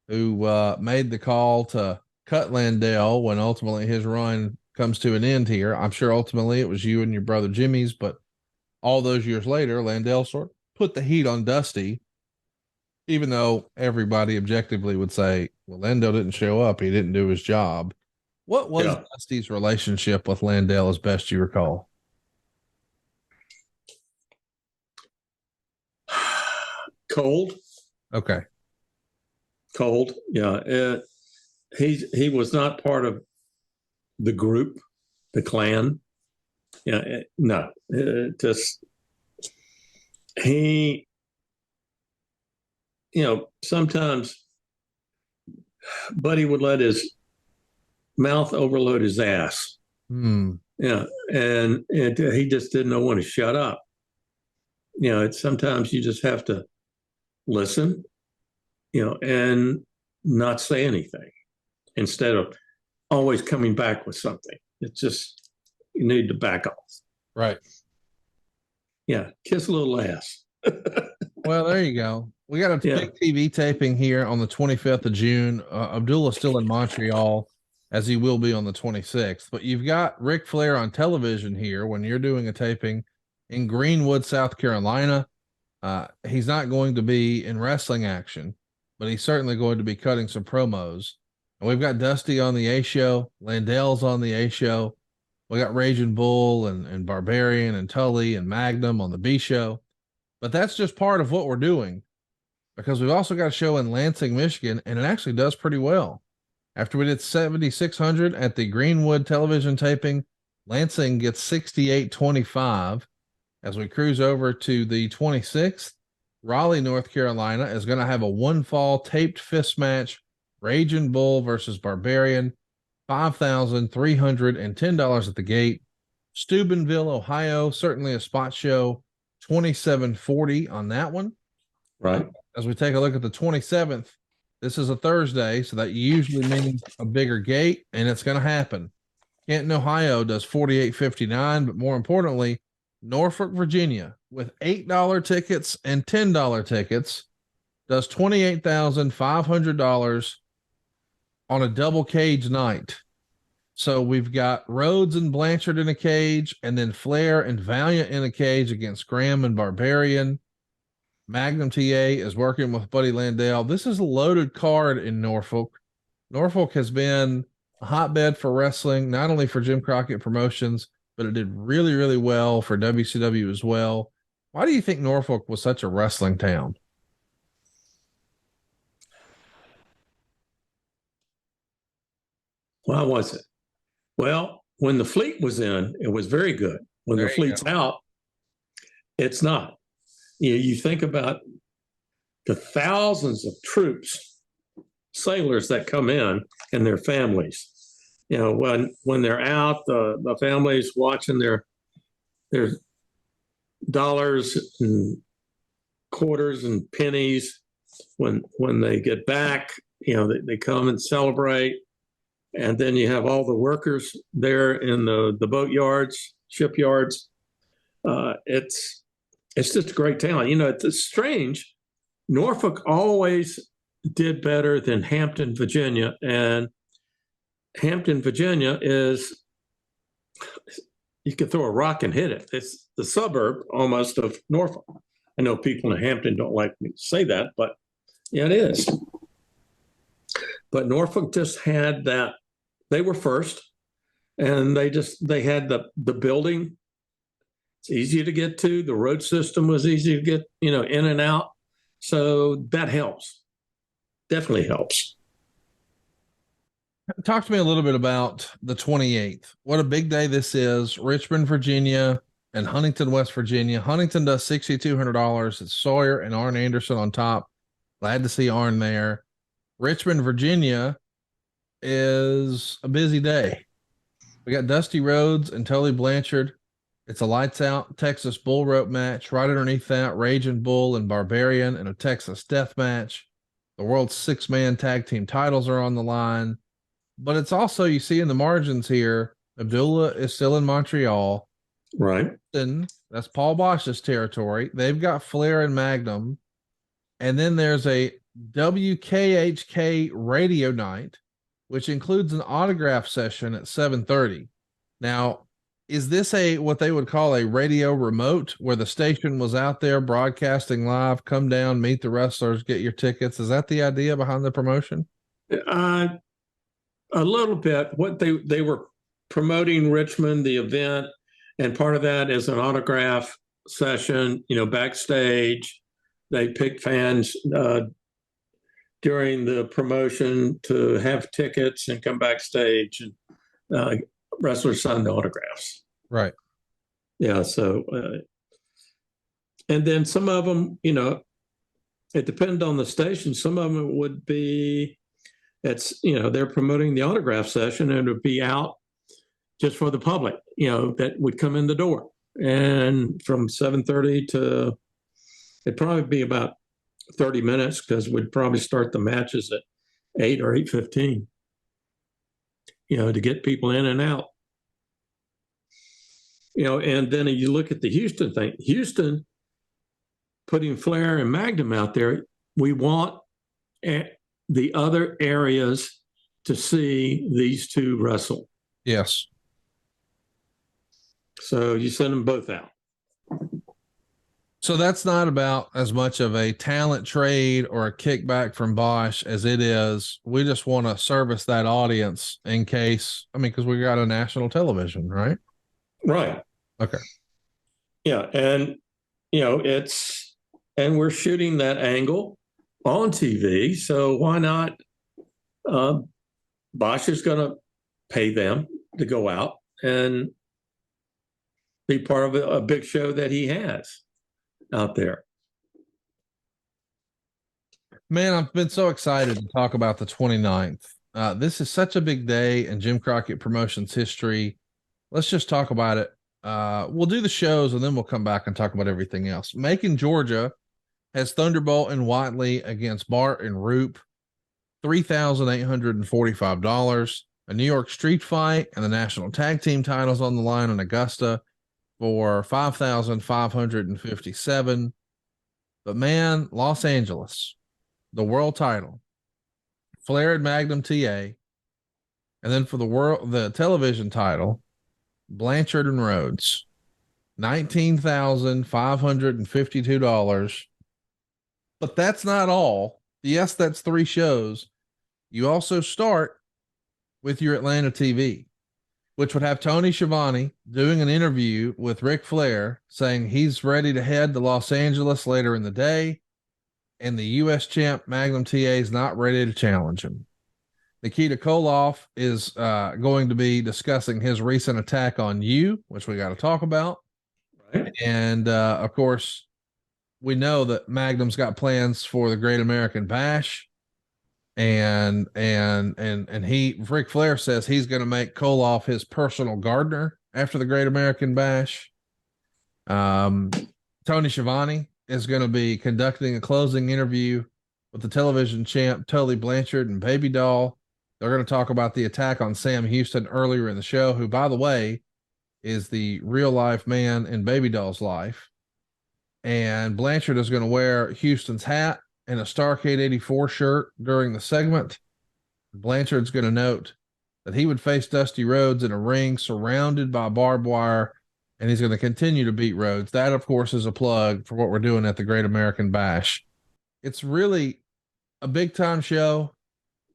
who made the call to cut Landell when ultimately his run comes to an end here. I'm sure ultimately it was you and your brother Jimmy's, but all those years later, Landell sort of put the heat on Dusty, even though everybody objectively would say, well, Landell didn't show up. He didn't do his job. What was Dusty's relationship with Landell as best you recall? Cold. Okay. Cold. Yeah. He was not part of the group, the clan. Yeah. No, he, sometimes Buddy would let his mouth overload his ass. Yeah. And he just didn't know when to shut up. Sometimes you just have to listen, and not say anything instead of always coming back with something. It's just, you need to back off. Right. Yeah. Kiss a little ass. Well, there you go. We got a big TV taping here on the 25th of June. Abdullah's still in Montreal, as he will be on the 26th. But you've got Ric Flair on television here when you're doing a taping in Greenwood, South Carolina. He's not going to be in wrestling action, but he's certainly going to be cutting some promos. And we've got Dusty on the A show. Landell's on the A show. We got Raging Bull and Barbarian and Tully and Magnum on the B show. But that's just part of what we're doing, because we've also got a show in Lansing, Michigan, and it actually does pretty well. After we did 7,600 at the Greenwood television taping, Lansing gets 6,825. As we cruise over to the 26th, Raleigh, North Carolina is going to have a one fall taped fist match, Raging Bull versus Barbarian, $5,310 at the gate. Steubenville, Ohio, certainly a spot show, 2740 on that one. Right. As we take a look at the 27th, this is a Thursday, so that usually means a bigger gate, and it's going to happen. Canton, Ohio does 48.59, but more importantly, Norfolk, Virginia, with $8 tickets and $10 tickets, does $28,500 on a double cage night. So we've got Rhodes and Blanchard in a cage, and then Flair and Valiant in a cage against Graham and Barbarian. Magnum TA is working with Buddy Landell. This is a loaded card in Norfolk. Norfolk has been a hotbed for wrestling, not only for Jim Crockett Promotions, but it did really, really well for WCW as well. Why do you think Norfolk was such a wrestling town? Why was it? Well, when the fleet was in, it was very good. When the fleet's out, it's not. You think about the thousands of troops, sailors that come in and their families. When they're out, the families watching their dollars and quarters and pennies. When they get back, they come and celebrate. And then you have all the workers there in the boat yards, shipyards. It's just a great town. It's strange. Norfolk always did better than Hampton, Virginia. And Hampton, Virginia is, you can throw a rock and hit it. It's the suburb almost of Norfolk. I know people in Hampton don't like me to say that, but yeah, it is. But Norfolk just had that. They were first, and they had the building. It's easy to get to. The road system was easy to get, in and out. So that helps. Definitely helps. Talk to me a little bit about the 28th. What a big day this is. Richmond, Virginia, and Huntington, West Virginia. Huntington does $6,200. It's Sawyer and Arn Anderson on top. Glad to see Arn there. Richmond, Virginia is a busy day. We got Dusty Rhodes and Tully Blanchard. It's a lights out Texas bull rope match. Right underneath that, Raging Bull and Barbarian in a Texas death match. The world's 6-man tag team titles are on the line. But it's also, you see in the margins here, Abdullah is still in Montreal. Right. Then that's Paul Bosch's territory. They've got Flair and Magnum. And then there's a WKHK radio night, which includes an autograph session at 7:30. Now, is this what they would call a radio remote, where the station was out there broadcasting live? Come down, meet the wrestlers, get your tickets. Is that the idea behind the promotion? A little bit. What they were promoting Richmond, the event, and part of that is an autograph session. Backstage, they pick fans during the promotion to have tickets and come backstage, and wrestlers sign the autographs. Right. Yeah. So, and then some of them, it depended on the station. Some of them would be, they're promoting the autograph session, and it would be out just for the public, that would come in the door. And from 7:30 to, it'd probably be about 30 minutes, because we'd probably start the matches at 8 or 8:15, to get people in and out. And then you look at the Houston thing. Houston, putting Flair and Magnum out there, we want the other areas to see these two wrestle. Yes. So you send them both out. So that's not about as much of a talent trade or a kickback from Bosch as it is, we just want to service that audience in case, because we got a national television, right? Right. Okay. Yeah. And, and we're shooting that angle on TV. So why not? Bosch is going to pay them to go out and be part of a big show that he has out there. Man, I've been so excited to talk about the 29th. This is such a big day in Jim Crockett Promotions history. Let's just talk about it. we'll do the shows and then we'll come back and talk about everything else. Macon, Georgia has Thunderbolt and Whiteley against Bart and Roop, $3,845. A New York street fight and the national tag team titles on the line in Augusta for $5,557. But man, Los Angeles, the world title, Flair and Magnum TA, and then for the television title, Blanchard and Rhodes, $19,552. But that's not all. Yes, that's 3 shows. You also start with your Atlanta TV, which would have Tony Schiavone doing an interview with Ric Flair saying he's ready to head to Los Angeles later in the day, and the U.S. champ Magnum TA is not ready to challenge him. Nikita Koloff is going to be discussing his recent attack on you, which we got to talk about. Right. And of course, we know that Magnum's got plans for the Great American Bash. And Ric Flair says he's going to make Koloff his personal gardener after the Great American Bash. Tony Schiavone is going to be conducting a closing interview with the television champ Tully Blanchard and Baby Doll. They're going to talk about the attack on Sam Houston earlier in the show, who, by the way, is the real life man in Baby Doll's life. And Blanchard is going to wear Houston's hat and a Starrcade 84 shirt during the segment. Blanchard's going to note that he would face Dusty Rhodes in a ring surrounded by barbed wire, and he's going to continue to beat Rhodes. That, of course, is a plug for what we're doing at the Great American Bash. It's really a big-time show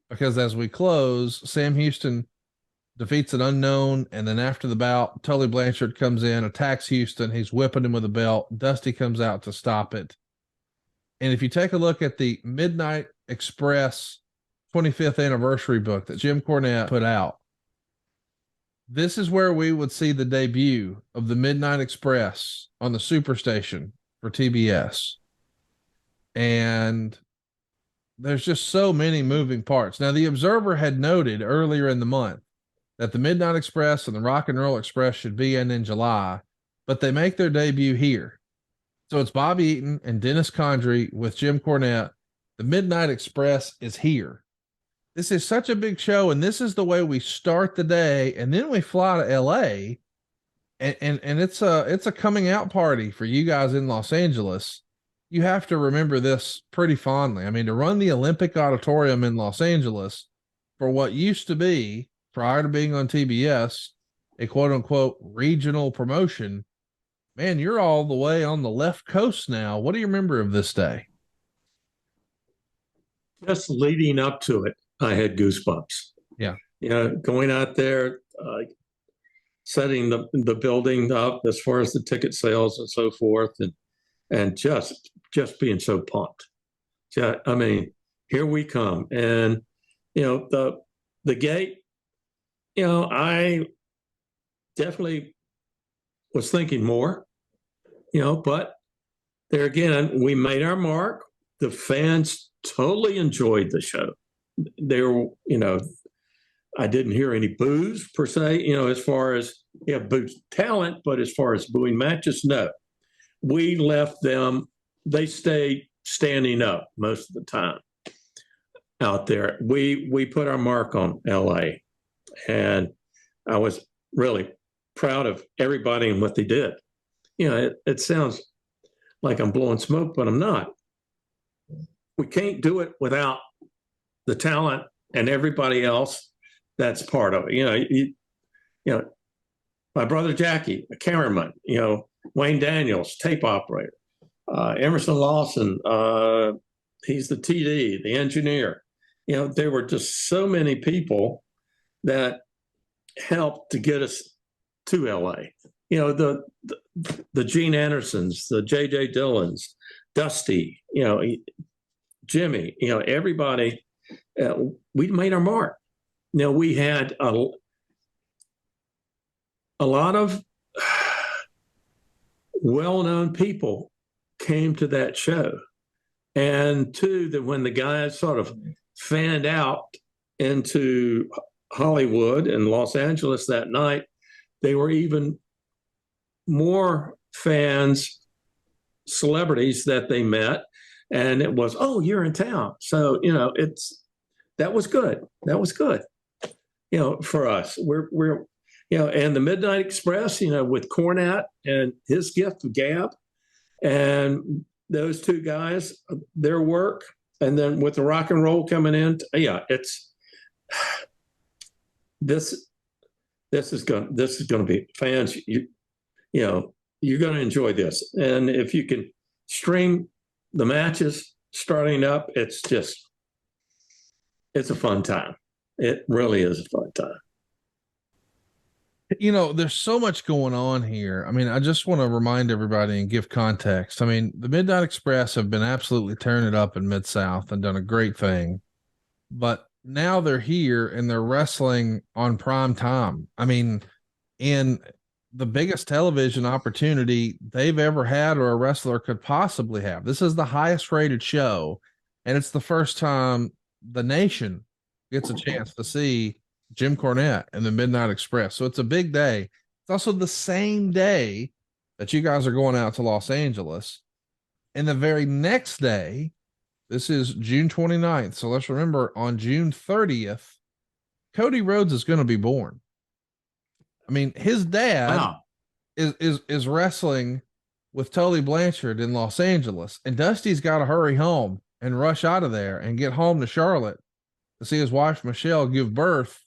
because as we close, Sam Houston defeats an unknown, and then after the bout, Tully Blanchard comes in, attacks Houston. He's whipping him with a belt. Dusty comes out to stop it. And if you take a look at the Midnight Express 25th anniversary book that Jim Cornette put out, this is where we would see the debut of the Midnight Express on the Superstation for TBS. And there's just so many moving parts. Now, the Observer had noted earlier in the month that the Midnight Express and the Rock and Roll Express should be in July, but they make their debut here. So it's Bobby Eaton and Dennis Condrey with Jim Cornette. The Midnight Express is here. This is such a big show, and this is the way we start the day, and then we fly to LA, and it's a coming out party for you guys in Los Angeles. You have to remember this pretty fondly. I mean, to run the Olympic Auditorium in Los Angeles for what used to be, prior to being on TBS, a quote unquote regional promotion, man, you're all the way on the left coast now. What do you remember of this day? Just leading up to it, I had goosebumps. Yeah. Going out there, setting the building up as far as the ticket sales and so forth, and just being so pumped. I mean, here we come. And, the gate, I definitely was thinking more, but there again, we made our mark. The fans totally enjoyed the show. They were, I didn't hear any boos per se, as far as, booed talent, but as far as booing matches, no. We left them, they stayed standing up most of the time out there. We put our mark on LA, and I was really proud of everybody and what they did. It sounds like I'm blowing smoke, but I'm not. We can't do it without the talent and everybody else that's part of it. My brother Jackie, a cameraman, Wayne Daniels, tape operator, Emerson Lawson, he's the TD, the engineer. There were just so many people that helped to get us to LA. The Gene Andersons, the J.J. Dillons, Dusty, Jimmy, everybody, we made our mark. Now, we had a lot of well-known people came to that show. And two, that when the guys sort of fanned out into Hollywood and Los Angeles that night, they were even more fans, celebrities that they met, and it was, oh, you're in town. So, that was good. That was good, for us. We're and the Midnight Express, with Cornette and his gift of gab, and those two guys, their work, and then with the rock and roll coming in, it's this is going to be fans. You're going to enjoy this, and if you can stream the matches starting up, it's a fun time. It really is a fun time. There's so much going on here. I mean, I just want to remind everybody and give context. I mean, the Midnight Express have been absolutely tearing it up in Mid-South and done a great thing. But now they're here and they're wrestling on prime time. I mean, in the biggest television opportunity they've ever had or a wrestler could possibly have. This is the highest rated show, and it's the first time the nation gets a chance to see Jim Cornette and the Midnight Express. So it's a big day. It's also the same day that you guys are going out to Los Angeles. And the very next day, this is June 29th. So let's remember, on June 30th, Cody Rhodes is going to be born. I mean, his dad is wrestling with Tully Blanchard in Los Angeles, and Dusty's got to hurry home and rush out of there and get home to Charlotte to see his wife Michelle give birth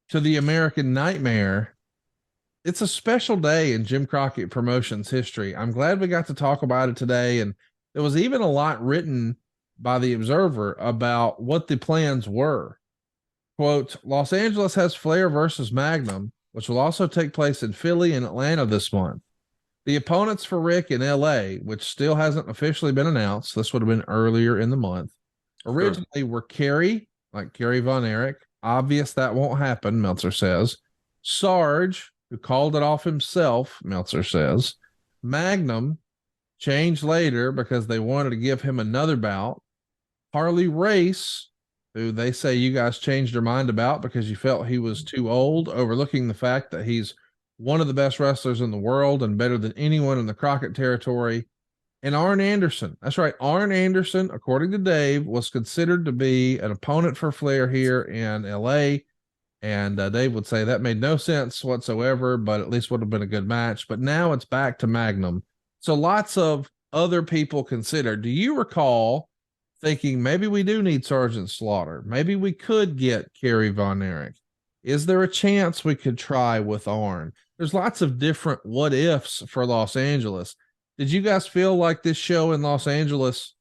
to the American Nightmare. It's a special day in Jim Crockett Promotions history. I'm glad we got to talk about it today, and there was even a lot written by the Observer about what the plans were. Quote, Los Angeles has Flair versus Magnum, which will also take place in Philly and Atlanta this month. The opponents for Rick in LA, which still hasn't officially been announced, this would have been earlier in the month, originally were Kerry, like Kerry Von Erich. Obvious that won't happen, Meltzer says. Sarge, who called it off himself, Meltzer says. Magnum, changed later because they wanted to give him another bout. Harley Race, who they say you guys changed your mind about because you felt he was too old, overlooking the fact that he's one of the best wrestlers in the world and better than anyone in the Crockett territory. And Arn Anderson. That's right. Arn Anderson, according to Dave, was considered to be an opponent for Flair here in LA. And Dave would say that made no sense whatsoever, but at least would have been a good match. But now it's back to Magnum. So lots of other people considered. Do you recall thinking maybe we do need Sergeant Slaughter? Maybe we could get Kerry Von Erich. Is there a chance we could try with Arn? There's lots of different what ifs for Los Angeles. Did you guys feel like this show in Los Angeles,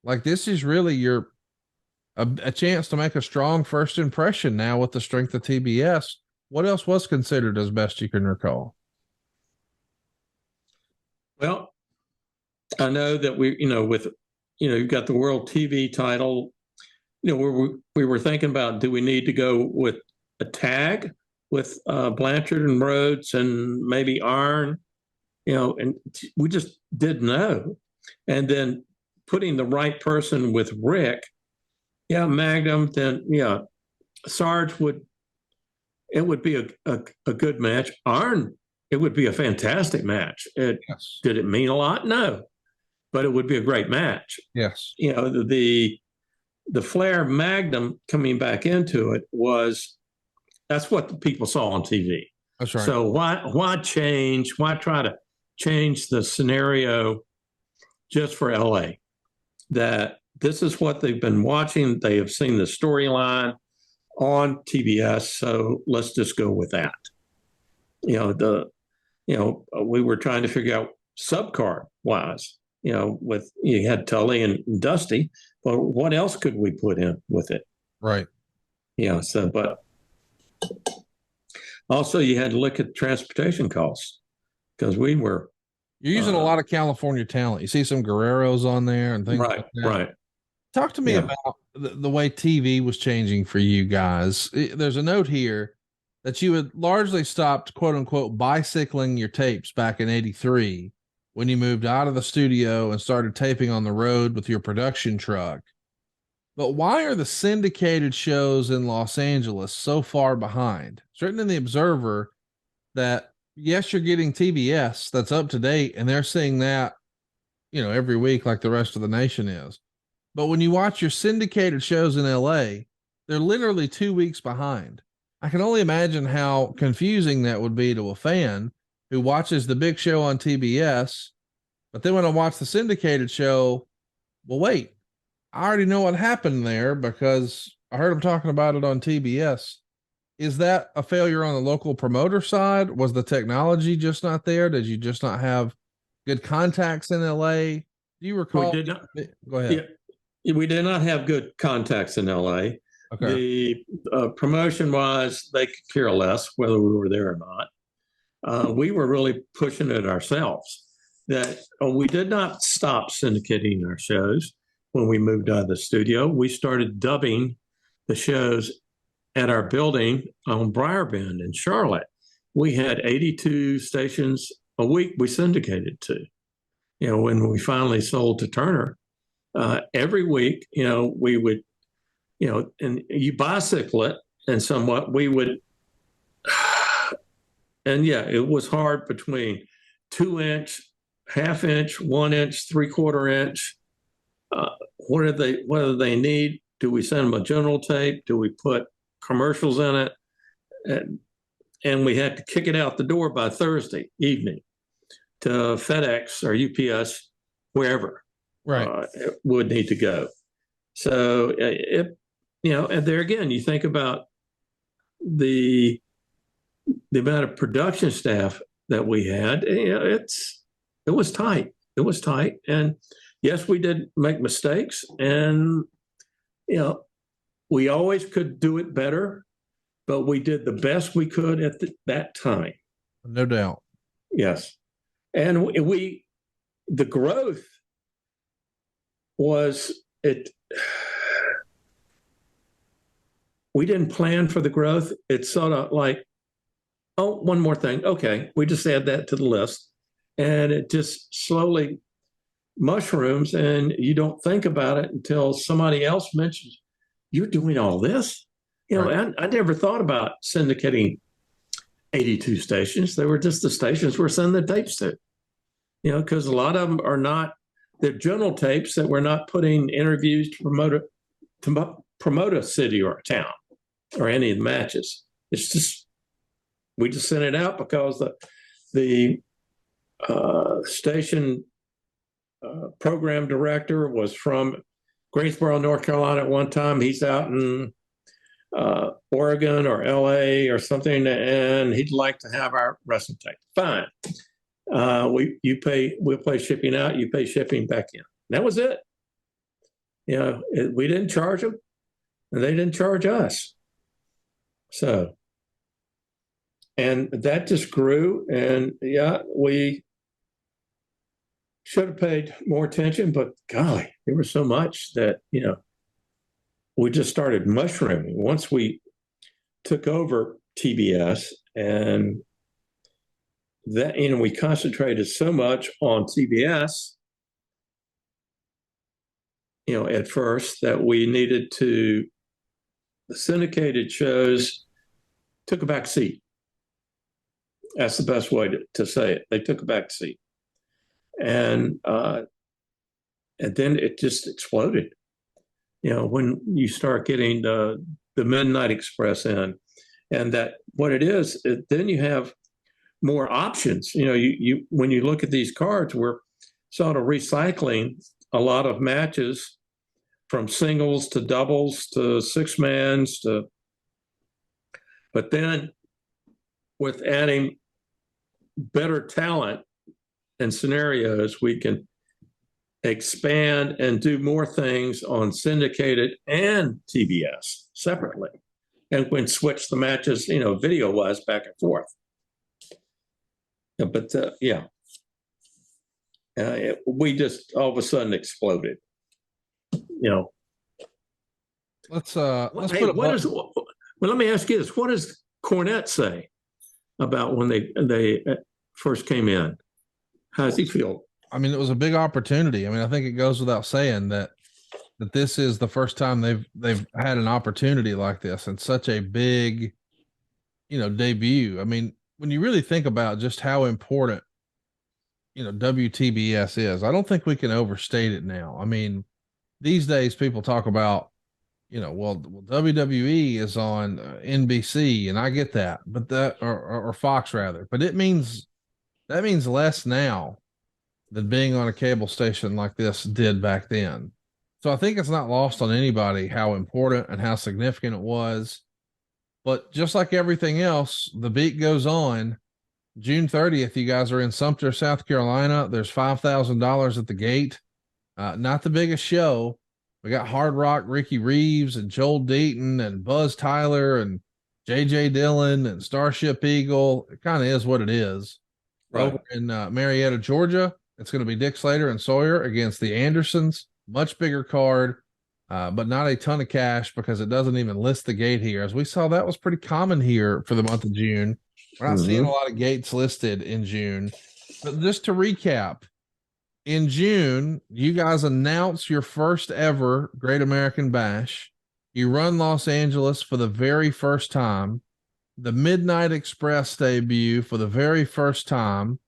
like this is really a chance to make a strong first impression now with the strength of TBS? What else was considered as best you can recall? Well, I know that you've got the World TV title. We were thinking about, do we need to go with a tag with Blanchard and Rhodes and maybe Arn? And we just didn't know. And then putting the right person with Rick, Magnum, then Sarge it would be a good match. Arn, it would be a fantastic match. Yes. Did it mean a lot? No, but it would be a great match. Yes. The Flair Magnum coming back into it that's what the people saw on TV. That's right. So why change? Why try to change the scenario just for LA? That this is what they've been watching. They have seen the storyline on TBS. So let's just go with that. We were trying to figure out subcard wise, with you had Tully and Dusty, but what else could we put in with it? Right. But also you had to look at transportation costs because you're using a lot of California talent. You see some Guerreros on there and things like that. Right. Talk to me about the way TV was changing for you guys. There's a note here that you had largely stopped, quote unquote, bicycling your tapes back in '83 when you moved out of the studio and started taping on the road with your production truck. But why are the syndicated shows in Los Angeles so far behind? It's written in the Observer that yes, you're getting TBS that's up to date, and they're seeing that, every week like the rest of the nation is. But when you watch your syndicated shows in LA, they're literally 2 weeks behind. I can only imagine how confusing that would be to a fan who watches the big show on TBS, but then when I watch the syndicated show, well, wait, I already know what happened there because I heard them talking about it on TBS. Is that a failure on the local promoter side? Was the technology just not there? Did you just not have good contacts in LA? Do you We recall? did not. Go ahead. Yeah, we did not have good contacts in LA. Okay. The promotion wise, they could care less whether we were there or not. We were really pushing it ourselves. That we did not stop syndicating our shows when we moved out of the studio. We started dubbing the shows at our building on Briarbend in Charlotte. We had 82 stations a week we syndicated to. When we finally sold to Turner, every week, we would, and you bicycle it and somewhat, we would, and yeah, it was hard between 2 inch, half-inch, 1 inch, 3/4 inch. What do they need? Do we send them a general tape? Do we put commercials in it? And we had to kick it out the door by Thursday evening to FedEx or UPS, wherever it would need to go. So and there again, you think about the amount of production staff that we had. It was tight. It was tight, and yes, we did make mistakes, and we always could do it better, but we did the best we could at that time. No doubt. Yes. And the growth was we didn't plan for the growth. It's sort of like, oh, one more thing. Okay. We just add that to the list, and it just slowly mushrooms, and you don't think about it until somebody else mentions, you're doing all this. I never thought about syndicating 82 stations. They were just the stations we're sending the tapes to, because a lot of them are not, they're general tapes that we're not putting interviews to promote a city or a town or any of the matches. It's just, we just sent it out because the station program director was from Greensboro, North Carolina at one time. He's out in Oregon or LA or something, and he'd like to have our wrestling tape. Fine. We'll pay shipping out, you pay shipping back in. That was it. We didn't charge them, and they didn't charge us. So, and that just grew, and we should have paid more attention, but golly, there was so much that, we just started mushrooming. Once we took over TBS, and that, we concentrated so much on TBS, at first, that we needed to, the syndicated shows took a back seat. That's the best way to say it. They took a back seat. And then it just exploded. When you start getting the Midnight Express in, and that what it is, then you have more options. You when you look at these cards, we're sort of recycling a lot of matches from singles to doubles to six-mans but then with adding better talent and scenarios, we can expand and do more things on syndicated and TBS separately, and we can switch the matches, video wise, back and forth. But we just all of a sudden exploded. Let's hey, well, let me ask you this: what does Cornette say about when they first came in? How does he feel? I mean, it was a big opportunity. I mean, I think it goes without saying that this is the first time they've had an opportunity like this, and such a big, debut. I mean, when you really think about just how important, WTBS is, I don't think we can overstate it now. I mean, these days people talk about, well, WWE is on NBC, and I get that, but or Fox rather, but that means less now than being on a cable station like this did back then. So I think it's not lost on anybody how important and how significant it was. But just like everything else, the beat goes on. June 30th, you guys are in Sumter, South Carolina. There's $5,000 at the gate. Not the biggest show. We got Hard Rock, Ricky Reeves, and Joel Deaton, and Buzz Tyler, and JJ Dillon, and Starship Eagle. It kind of is what it is. Right. Over in Marietta, Georgia, it's going to be Dick Slater and Sawyer against the Andersons. Much bigger card, but not a ton of cash because it doesn't even list the gate here. As we saw, that was pretty common here for the month of June. We're not seeing a lot of gates listed in June. But just to recap, in June, you guys announce your first ever Great American Bash. You run Los Angeles for the very first time, the Midnight Express debut for the very first time,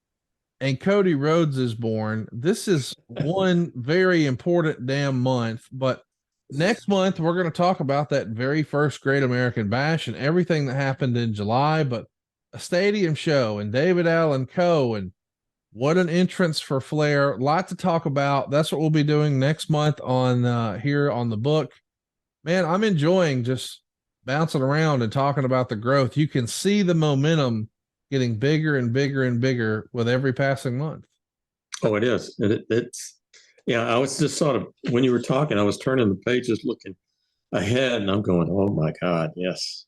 and Cody Rhodes is born. This is one very important damn month. But next month, we're going to talk about that very first Great American Bash and everything that happened in July. But a stadium show and David Allen Coe, and what an entrance for Flair. A lot to talk about. That's what we'll be doing next month on here on the book. Man, I'm enjoying just bouncing around and talking about the growth. You can see the momentum getting bigger and bigger and bigger with every passing month. Oh, it is. It's, I was just sort of, when you were talking, I was turning the pages looking ahead, and I'm going, oh my God, yes.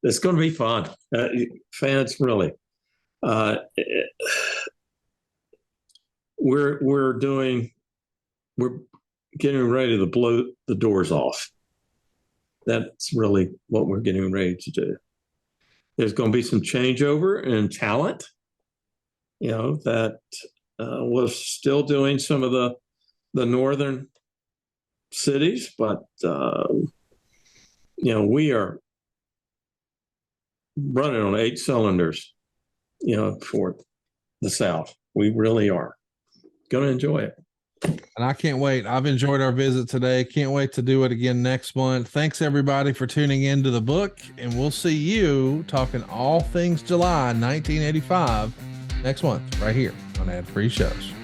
It's going to be fun. Fans, really. We're getting ready to blow the doors off. That's really what we're getting ready to do. There's going to be some changeover in talent, that was still doing some of the northern cities, but we are running on 8 cylinders, for the South. We really are going to enjoy it. And I can't wait. I've enjoyed our visit today. Can't wait to do it again next month. Thanks everybody for tuning into the book, and we'll see you talking all things July 1985 next month right here on Ad Free Shows.